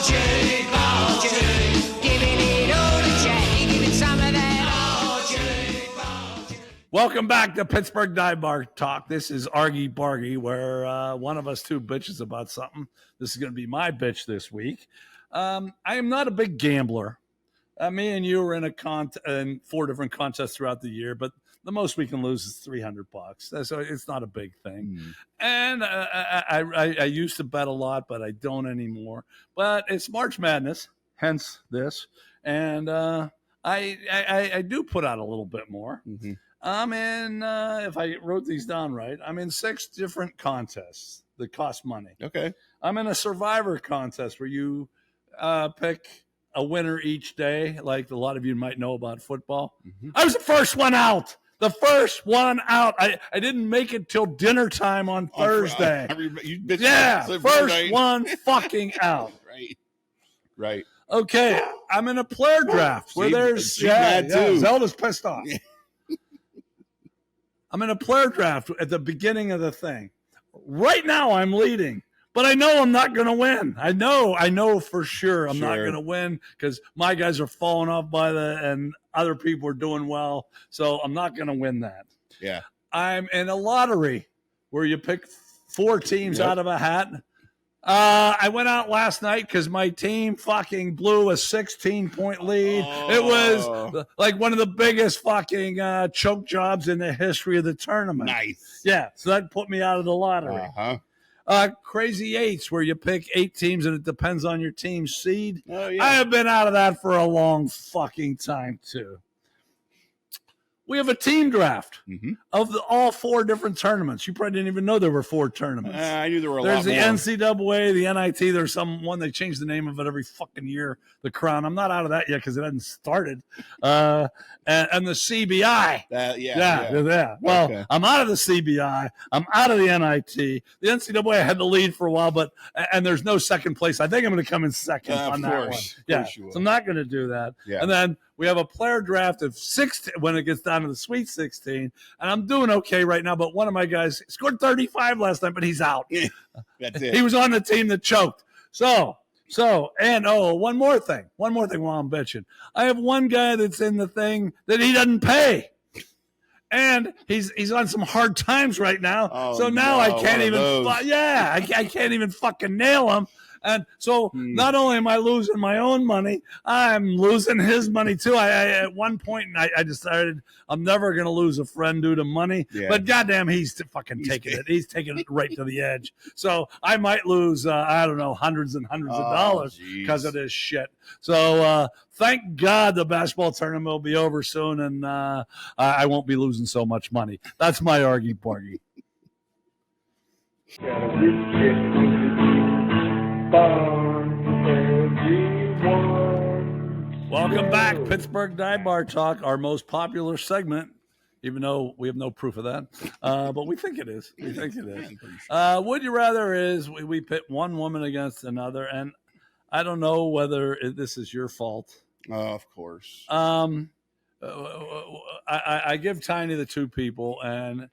giving it all to Jack. Give it some of that all Welcome back to Pittsburgh Dive Bar Talk. This is Argy Bargy, where one of us two bitches about something. This is going to be my bitch this week. I am not a big gambler. Me and you are in 4 different contests throughout the year, but the most we can lose is $300. So it's not a big thing. And I used to bet a lot, but I don't anymore. But it's March Madness, hence this. And I do put out a little bit more. I'm in, if I wrote these down right, I'm in 6 different contests that cost money. Okay. I'm in a survivor contest where you pick a winner each day, like a lot of you might know about football. I was the first one out. The first one out. I didn't make it till dinner time on Thursday. First one fucking out. Right. Okay, I'm in a player draft where there's Zelda's pissed off. I'm in a player draft at the beginning of the thing. Right now, I'm leading. But I know I'm not going to win. I know for sure I'm not going to win because my guys are falling off and other people are doing well. So I'm not going to win that. Yeah. I'm in a lottery where you pick 4 teams out of a hat. I went out last night because my team fucking blew a 16-point lead. It was like one of the biggest fucking choke jobs in the history of the tournament. Nice. Yeah. So that put me out of the lottery. Crazy Eights, where you pick 8 teams and it depends on your team's seed. I have been out of that for a long fucking time too. We have a team draft of all 4 different tournaments. You probably didn't even know there were 4 tournaments. I knew there were a There's lot the more. NCAA, the NIT. There's one they change the name of it every fucking year. The Crown. I'm not out of that yet because it hasn't started. And the CBI. Yeah. Well, okay. I'm out of the CBI. I'm out of the NIT. The NCAA had the lead for a while, and there's no second place. I think I'm going to come in second on that one. Yeah. So I'm not going to do that. Yeah. And then we have a player draft of 16 when it gets down to the Sweet 16, and I'm doing okay right now. But one of my guys scored 35 last night, but he's out. That's it. He was on the team that choked. So, one more thing while I'm bitching. I have one guy that's in the thing that he doesn't pay. And he's on some hard times right now. I can't even, I can't even fucking nail him. And so not only am I losing my own money, I'm losing his money too. I at one point I decided I'm never going to lose a friend due to money. Yeah. But goddamn, he's taking it. He's taking it right to the edge. So I might lose, hundreds and hundreds of dollars because of this shit. So thank God the basketball tournament will be over soon, and I won't be losing so much money. That's my Argy Bargy. Welcome back, Pittsburgh Dive Bar Talk, our most popular segment, even though we have no proof of that, but we think it is. Would you rather is we pit one woman against another, and I don't know whether this is your fault Of course. I give Tiny the 2 people, and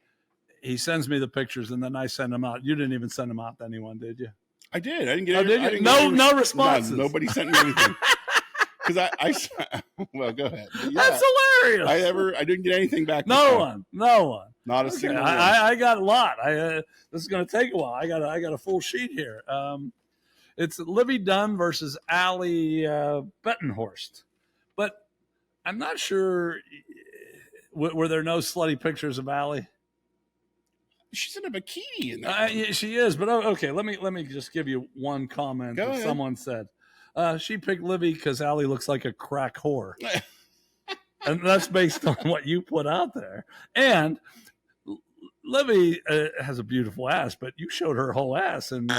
he sends me the pictures, and then I send them out. You didn't even send them out to anyone, did you? I did. I didn't get. Oh, did you? I didn't No responses. Nobody sent me anything. Because I well, go ahead. Yeah, That's hilarious. I didn't get anything back. No one. Not a single one. I got a lot. This is going to take a while. I got a full sheet here. It's Livvy Dunne versus Allie Batenhorst. But I'm not sure. Were there no slutty pictures of Allie? She's in a bikini in that. Yeah, she is. But okay, let me just give you one comment Go that ahead. someone said. She picked Livvy because Allie looks like a crack whore. And that's based on what you put out there. And Livvy has a beautiful ass, but you showed her whole ass. And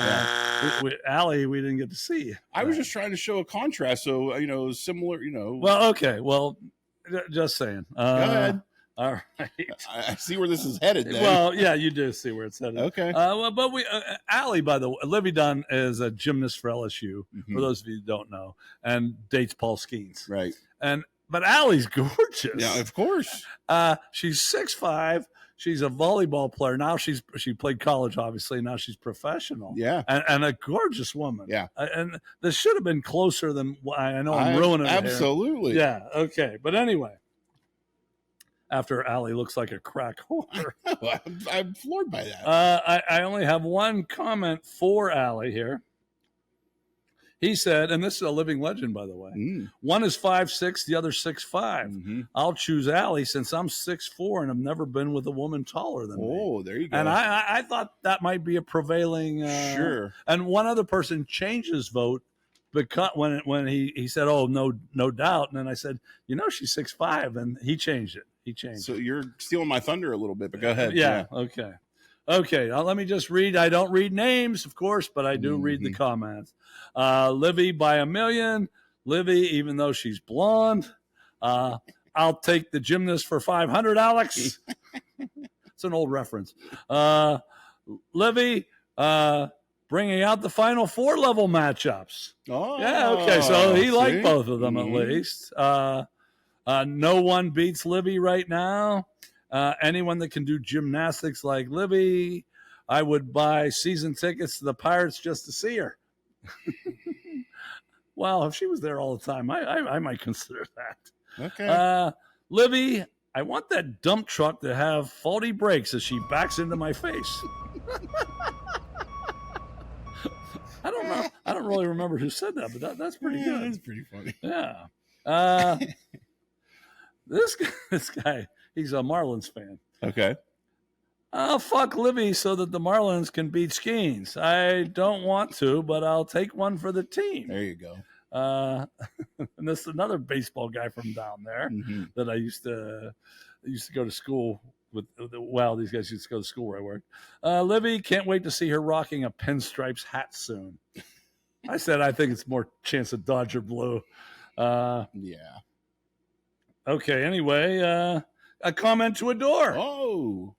Allie, we didn't get to see. I was just trying to show a contrast. So, similar, Well, okay. Well, just saying. Go ahead. All right. I see where this is headed then. Well, yeah, you do see where it's headed. Okay. But Allie, by the way, Livvy Dunne is a gymnast for LSU, for those of you who don't know, and dates Paul Skeens. Right. But Allie's gorgeous. Yeah, of course. She's 6'5". She's a volleyball player. Now she played college, obviously. Now she's professional. Yeah. And a gorgeous woman. Yeah. And this should have been closer than I know I'm ruining it here. Absolutely. Yeah. Okay. But anyway. After Allie looks like a crack whore. I'm floored by that. I only have one comment for Allie here. He said, and this is a living legend, by the way. One is 5'6", the other 6'5". I'll choose Allie since I'm 6'4" and I've never been with a woman taller than me. Oh, there you go. And I thought that might be a prevailing. Sure. And one other person changed his vote because when he said, "Oh, no doubt," and then I said, "She's 6'5", and he changed it. So you're stealing my thunder a little bit, but go ahead. Yeah. Okay. Now let me just read. I don't read names, of course, but I do read the comments. Livvy by a million. Livvy, even though she's blonde. I'll take the gymnast for 500, Alex. It's an old reference. Livvy, bringing out the Final Four level matchups. Oh, yeah. Okay. So he liked both of them at least. No one beats Livvy right now. Anyone that can do gymnastics like Livvy, I would buy season tickets to the Pirates just to see her. Well, if she was there all the time, I might consider that. Okay. Livvy, I want that dump truck to have faulty brakes as she backs into my face. I don't know. I don't really remember who said that, but that's pretty good. That's pretty funny. Yeah. This guy, he's a Marlins fan. Okay. I'll fuck Livvy so that the Marlins can beat Skeens. I don't want to, but I'll take one for the team. There you go. And this is another baseball guy from down there that I used to go to school with. Well, these guys used to go to school where I worked. Livvy, can't wait to see her rocking a pinstripes hat soon. I said I think it's more chance of Dodger blue. Yeah. Okay, anyway, a comment to adore. Oh.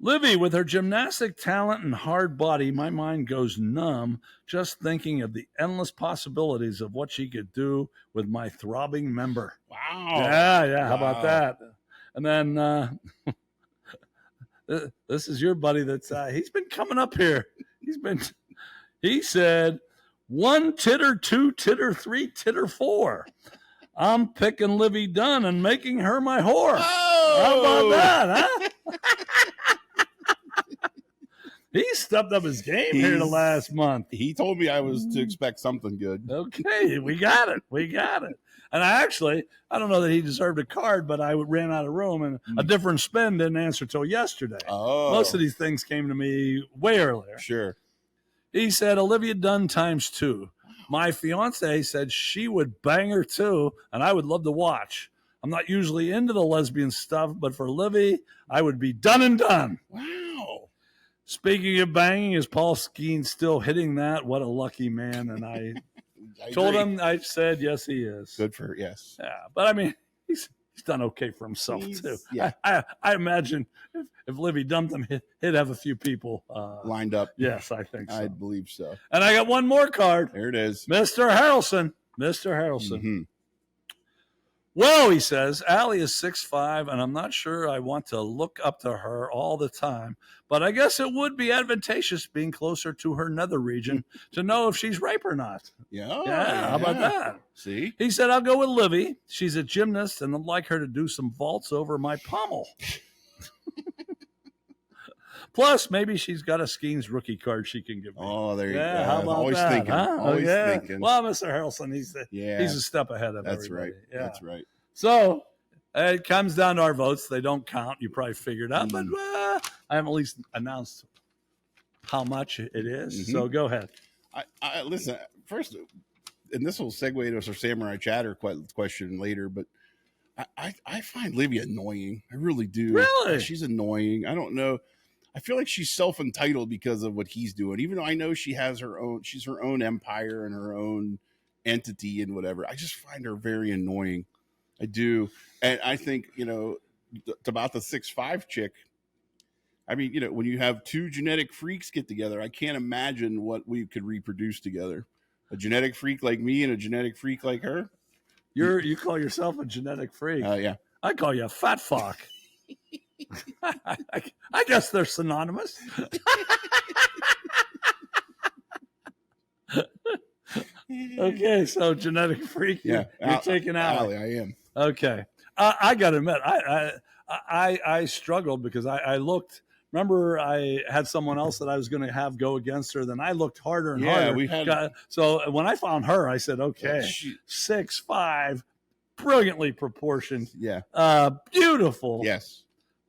Livvy, with her gymnastic talent and hard body, my mind goes numb just thinking of the endless possibilities of what she could do with my throbbing member. Wow. Yeah. How about that? And then this is your buddy that's he's been coming up here. He said 1 titter, 2 titter, 3 titter, 4. I'm picking Livvy Dunne and making her my whore. Oh! How about that, huh? He stepped up his game here the last month. He told me I was to expect something good. Okay, we got it. And I don't know that he deserved a card, but I ran out of room, and a different spin didn't answer till yesterday. Oh. Most of these things came to me way earlier. Sure. He said Olivia Dunne ×2. My fiance said she would bang her too, and I would love to watch. I'm not usually into the lesbian stuff, but for Livvy, I would be done and done. Wow. Speaking of banging, is Paul Skeens still hitting that? What a lucky man. And I told him, I said, yes, he is. Good for her, yes. Yeah, but I mean, he's done okay for himself, too. Yeah. I imagine if Livvy dumped him, he'd have a few people lined up. Yes, I think so. I believe so. And I got one more card. There it is. Mr. Harrelson. Well, he says, Allie is 6'5", and I'm not sure I want to look up to her all the time, but I guess it would be advantageous being closer to her nether region to know if she's ripe or not. Yeah. How about that? See? He said, I'll go with Livvy. She's a gymnast, and I'd like her to do some vaults over my pommel. Plus, maybe she's got a Skeens rookie card she can give me. Oh, there you go. How about Always that, thinking. huh? Always thinking. Well, Mr. Harrelson, he's a step ahead of That's everybody. right. Yeah. That's right. So it comes down to our votes. They don't count. You probably figured out, but I have at least announced how much it is. So go ahead. I listen first, and this will segue to our Samurai Chatter question later, but I find Livvy annoying. I really do. Really? She's annoying. I don't know. I feel like she's self-entitled because of what he's doing, even though I know she's her own empire and her own entity and whatever. I just find her very annoying. I do. And I think, about the 6'5" chick, I mean, when you have two genetic freaks get together, I can't imagine what we could reproduce together. A genetic freak like me and a genetic freak like her. You call yourself a genetic freak. Yeah. I call you a fat fuck. I guess they're synonymous. Okay, so genetic freak. Yeah. You're taking out. Allie, I am. Okay. I got to admit, I struggled because I looked. Remember, I had someone else that I was going to have go against her. Then I looked harder and harder. So when I found her, I said, okay, 6'5", brilliantly proportioned. Yeah. Beautiful. Yes.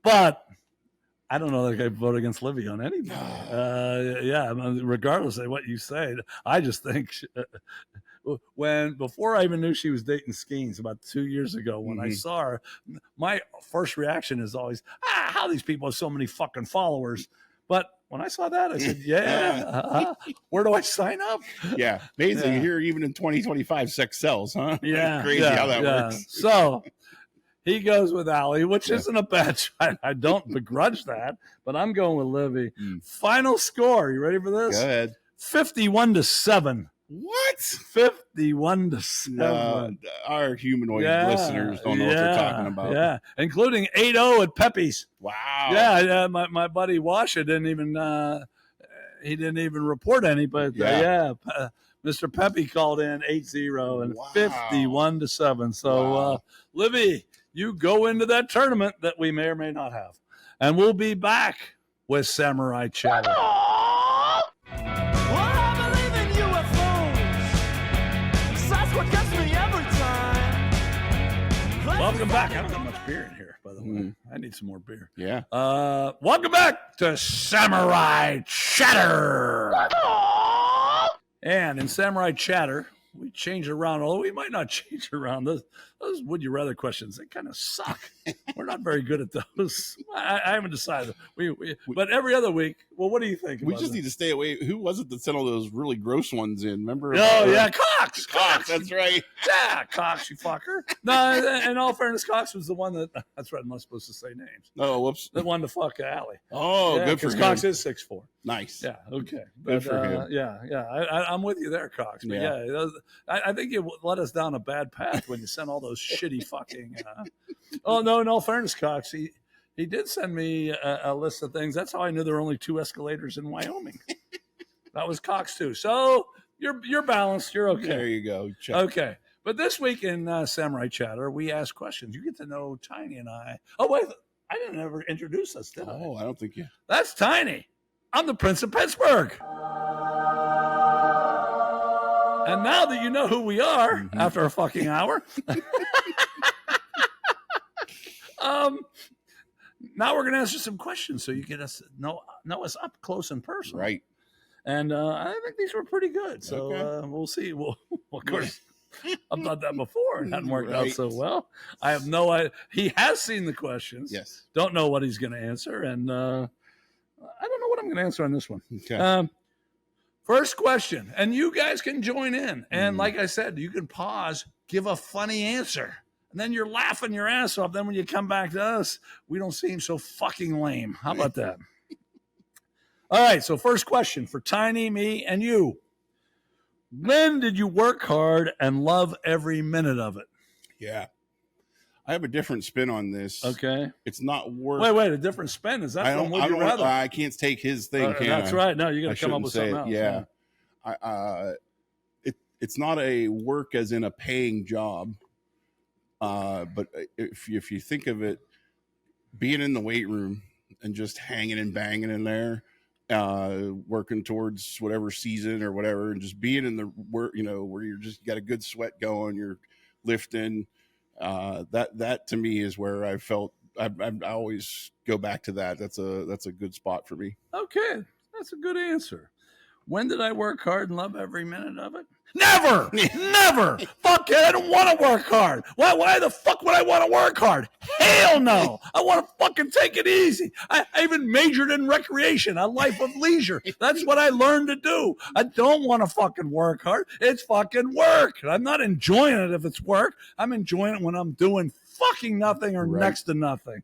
But I don't know that I could vote against Livvy on anything. Regardless of what you say, I just think before I even knew she was dating Skeens about 2 years ago, when I saw her, my first reaction is always, how these people have so many fucking followers. But when I saw that, I said, where do I sign up? Yeah. Amazing. Here, even in 2025, sex sells, huh? Yeah. Crazy how that works. So he goes with Allie, which isn't a bad shot. I don't begrudge that, but I'm going with Livvy. Final score. You ready for this? Go ahead. 51-7. What? 51-7. Our humanoid listeners don't know what they're talking about. Yeah, including 8-0 at Pepe's. Wow. Yeah, my buddy Washa didn't even report any, but Mr. Pepe called in 8-0 and 51-7. So Livvy, you go into that tournament that we may or may not have, and we'll be back with Samurai Chatter. Welcome back. I don't have much beer in here, by the way. I need some more beer. Yeah. Welcome back to Samurai Chatter. And in Samurai Chatter, we change it around, although we might not change it around. Those would you rather questions, they kind of suck. We're not very good at those. I haven't decided. But every other week, well, what do you think? We just need to stay away. Who was it that sent all those really gross ones in? Remember? Cox. That's right. Yeah, Cox, you fucker. No, in all fairness, Cox was the one that's right, I'm not supposed to say names. Oh, whoops. The one to fuck Allie. Oh, good for him. Cox is 6'4". Nice. Yeah, okay. Good for him. Yeah. I'm with you there, Cox. But I think you led us down a bad path when you sent all those shitty fucking. Oh, no, in all fairness, Cox, he did send me a list of things. That's how I knew there were only 2 escalators in Wyoming. That was Cox, too. So you're balanced. You're okay. There you go. Check. Okay. But this week in Samurai Chatter, we ask questions. You get to know Tiny and I. Oh, wait. I didn't ever introduce us, did I? Oh, I don't think you. That's Tiny. I'm the Prince of Pittsburgh. And now that you know who we are after a fucking hour, now we're going to answer some questions so you get us know us up close and personal. Right. And I think these were pretty good. So we'll see. Well, of course, I've done that before and hadn't worked out so well. I have no idea. He has seen the questions. Yes. Don't know what he's going to answer. And I don't know what I'm going to answer on this one. Okay. First question. And you guys can join in. And like I said, you can pause, give a funny answer. And then you're laughing your ass off. Then when you come back to us, we don't seem so fucking lame. How about that? All right. So first question for Tiny, me, and you. When did you work hard and love every minute of it? Yeah. I have a different spin on this. Okay. It's not work. Wait, a different spin. Is that from Would You Rather? I can't take his thing. That's right. No, you're going to come up with something else. Yeah. It's not a work as in a paying job. But if you think of it, being in the weight room and just hanging and banging in there, working towards whatever season or whatever, and just being in the work, where you're just got a good sweat going, you're lifting. That to me is where I felt I always go back to that. That's a good spot for me. Okay, that's a good answer. When did I work hard and love every minute of it? Never, never. Fuck it, I don't want to work hard. Why the fuck would I want to work hard? Hell no. I want to fucking take it easy. I even majored in recreation, a life of leisure. That's what I learned to do. I don't want to fucking work hard. It's fucking work. I'm not enjoying it if it's work. I'm enjoying it when I'm doing fucking nothing or next to nothing.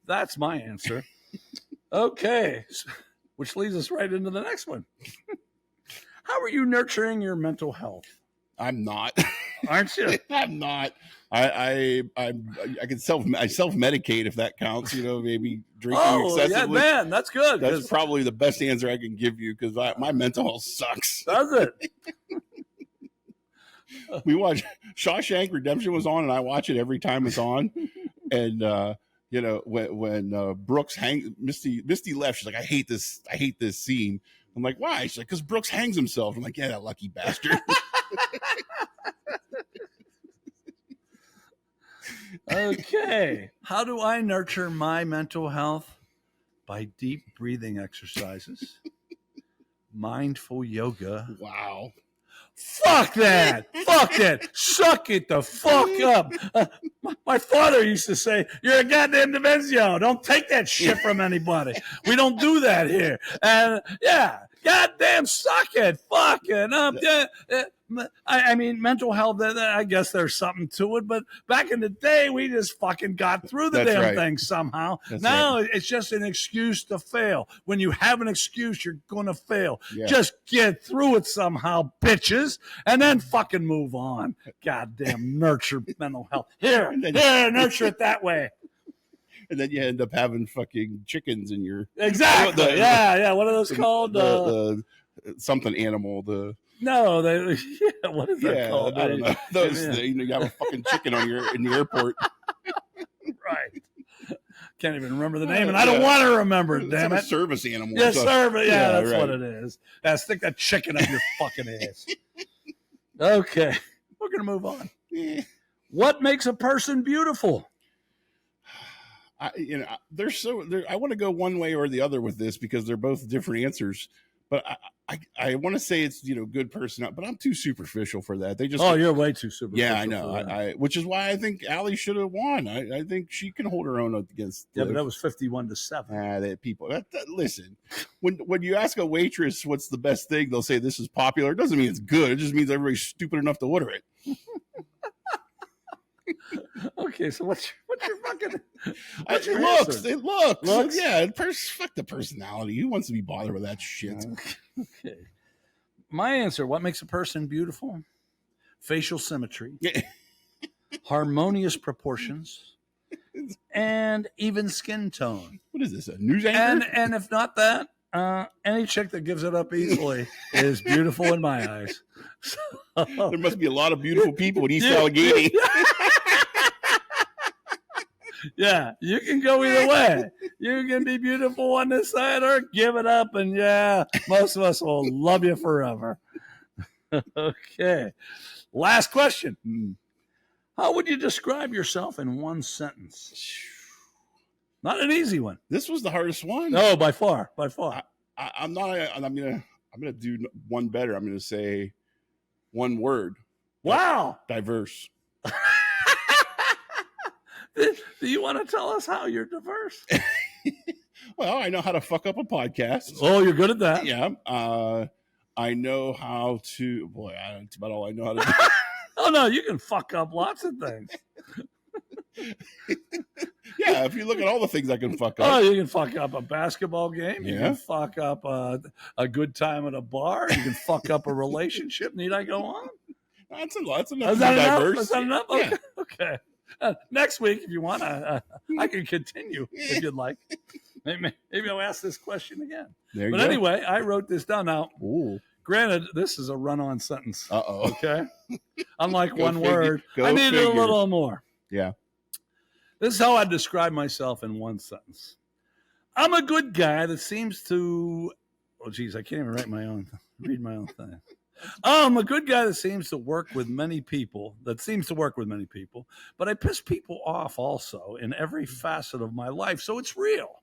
That's my answer. Okay, which leads us right into the next one. How are you nurturing your mental health? I'm not. Aren't you? I'm not. I can self-medicate if that counts. Maybe drinking excessively. Yeah, man, that's good. That's probably the best answer I can give you because my mental health sucks. Does it? We watch Shawshank Redemption was on, and I watch it every time it's on. And when Brooks Misty left, she's like, I hate this scene. I'm like, why? She's like, because Brooks hangs himself. I'm like, yeah, that lucky bastard. Okay. How do I nurture my mental health? By deep breathing exercises, mindful yoga. Wow. Fuck that. Fuck that. Suck it the fuck up. My father used to say, you're a goddamn Dimensio. Don't take that shit from anybody. We don't do that here. And yeah, goddamn suck it. Fucking up. I mean, mental health, I guess there's something to it, but back in the day, we just fucking got through the damn thing somehow. Now it's just an excuse to fail. When you have an excuse, you're going to fail. Yeah. Just get through it somehow, bitches, and then fucking move on. Goddamn nurture mental health. Here, nurture it that way. And then you end up having fucking chickens in your... Exactly. What are those called? The something animal, No, what is that called? I don't know. You have a fucking chicken in the airport. Right. Can't even remember the name, and I don't want to remember it, damn it. Service animal. Yeah, service. Yeah, that's right. What it is. Stick that chicken up your fucking ass. Okay. We're going to move on. What makes a person beautiful? I want to go one way or the other with this because they're both different answers. But I want to say it's good person, but I'm too superficial for that. You're way too superficial. Yeah, I know. Which is why I think Allie should have won. I think she can hold her own against. Yeah, but that was 51-7. That people. Listen, when you ask a waitress what's the best thing, they'll say this is popular. It doesn't mean it's good. It just means everybody's stupid enough to order it. Okay, so what's your fucking? It looks. Yeah, fuck the personality. Who wants to be bothered with that shit? Okay. My answer: what makes a person beautiful? Facial symmetry, harmonious proportions, and even skin tone. What is this? A news anchor? And if not that, any chick that gives it up easily is beautiful in my eyes. So, there must be a lot of beautiful people in East Allegheny. Yeah, you can go either way. You can be beautiful on this side or give it up, and most of us will love you forever. Okay. Last question. How would you describe yourself in one sentence? Not an easy one. This was the hardest one. No, by far. I'm gonna do one better. I'm gonna say one word. Wow. Diverse. Do you want to tell us how you're diverse? Well, I know how to fuck up a podcast. Oh, you're good at that. Yeah. I know how to. Boy, that's about all I know how to do. Oh no, you can fuck up lots of things. Yeah, if you look at all the things I can fuck up. Oh, you can fuck up a basketball game. You Yeah. can fuck up a good time at a bar. You can fuck up a relationship. Need I go on? That's enough. Is that enough? Diverse. Is that enough? Yeah. Okay. Next week, if you want, I can continue if you'd like. Maybe I'll ask this question again. There you But go. anyway, I wrote this down. Now, Ooh. granted, this is a run-on sentence. Uh-oh. Okay? Unlike Go one figure. word, Go I needed a figure. little more. Yeah. This is how I describe myself in one sentence. I'm a good guy that seems to... Oh, geez, I can't even read my own thing. I'm a good guy that seems to work with many people, but I piss people off also in every facet of my life, so it's real.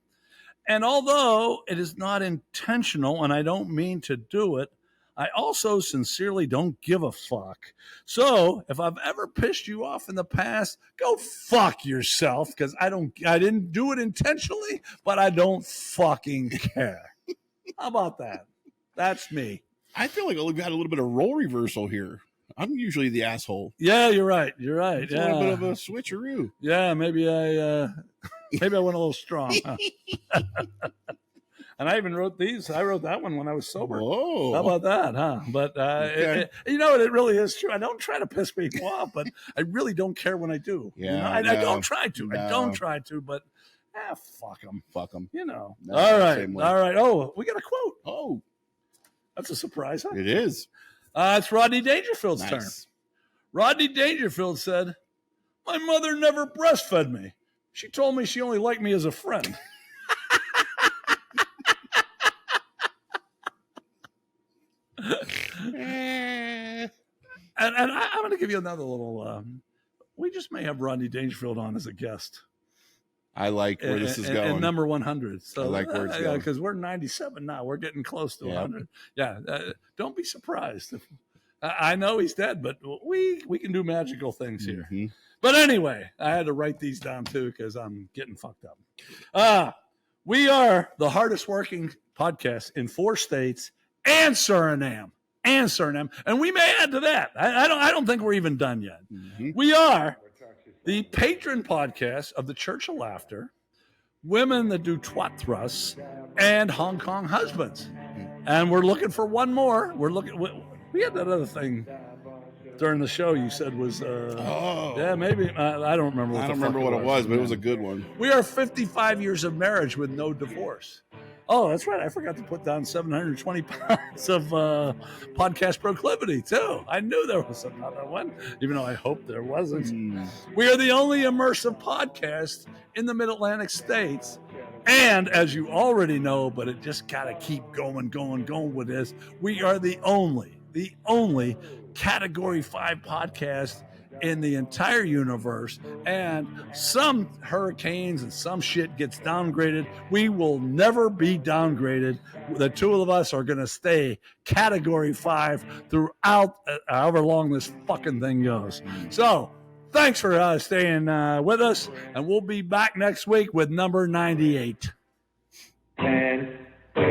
And although it is not intentional and I don't mean to do it, I also sincerely don't give a fuck. So if I've ever pissed you off in the past, go fuck yourself, because I didn't do it intentionally, but I don't fucking care. How about that? That's me. I feel like we've got a little bit of role reversal here. I'm usually the asshole. Yeah, you're right. It's a little bit of a switcheroo. Yeah, maybe I went a little strong. Huh? And I even wrote these. I wrote that one when I was sober. Whoa. How about that, huh? But Okay. you know what? It really is true. I don't try to piss people off, but I really don't care when I do. Yeah, You know? I no, don't try to. I no. don't try to, but fuck them. Fuck them. You know. No, All right. same way. All right. Oh, we got a quote. Oh, That's a surprise, huh? it is. It's Rodney Dangerfield's turn. Nice. Rodney Dangerfield said, "My mother never breastfed me. She told me she only liked me as a friend." And I'm going to give you another little. We just may have Rodney Dangerfield on as a guest. I like where this is going. And number 100. So I like where it's going. because we're 97 now. We're getting close to 100. Yeah. Don't be surprised. I know he's dead, but we can do magical things here. Mhm. But anyway, I had to write these down too because I'm getting fucked up. We are the hardest working podcast in 4 states and Suriname. And we may add to that. I don't think we're even done yet. Mhm. We are the patron podcast of the Church of Laughter, Women That Do Twat Thrusts, and Hong Kong Husbands. And we're looking for one more. We had that other thing during the show you said was, yeah, maybe. I don't remember what I don't remember what it was, but it was a good one. We are 55 years of marriage with no divorce. Oh, that's right. I forgot to put down 720 pounds of podcast proclivity, too. I knew there was another one, even though I hoped there wasn't. We are the only immersive podcast in the Mid-Atlantic states. And as you already know, but it just got to keep going with this, we are the only Category 5 podcast in the entire universe, and some hurricanes and some shit gets downgraded. We will never be downgraded. The two of us are going to stay Category 5 throughout however long this fucking thing goes. So thanks for staying with us, and we'll be back next week with number 98. 10, 2,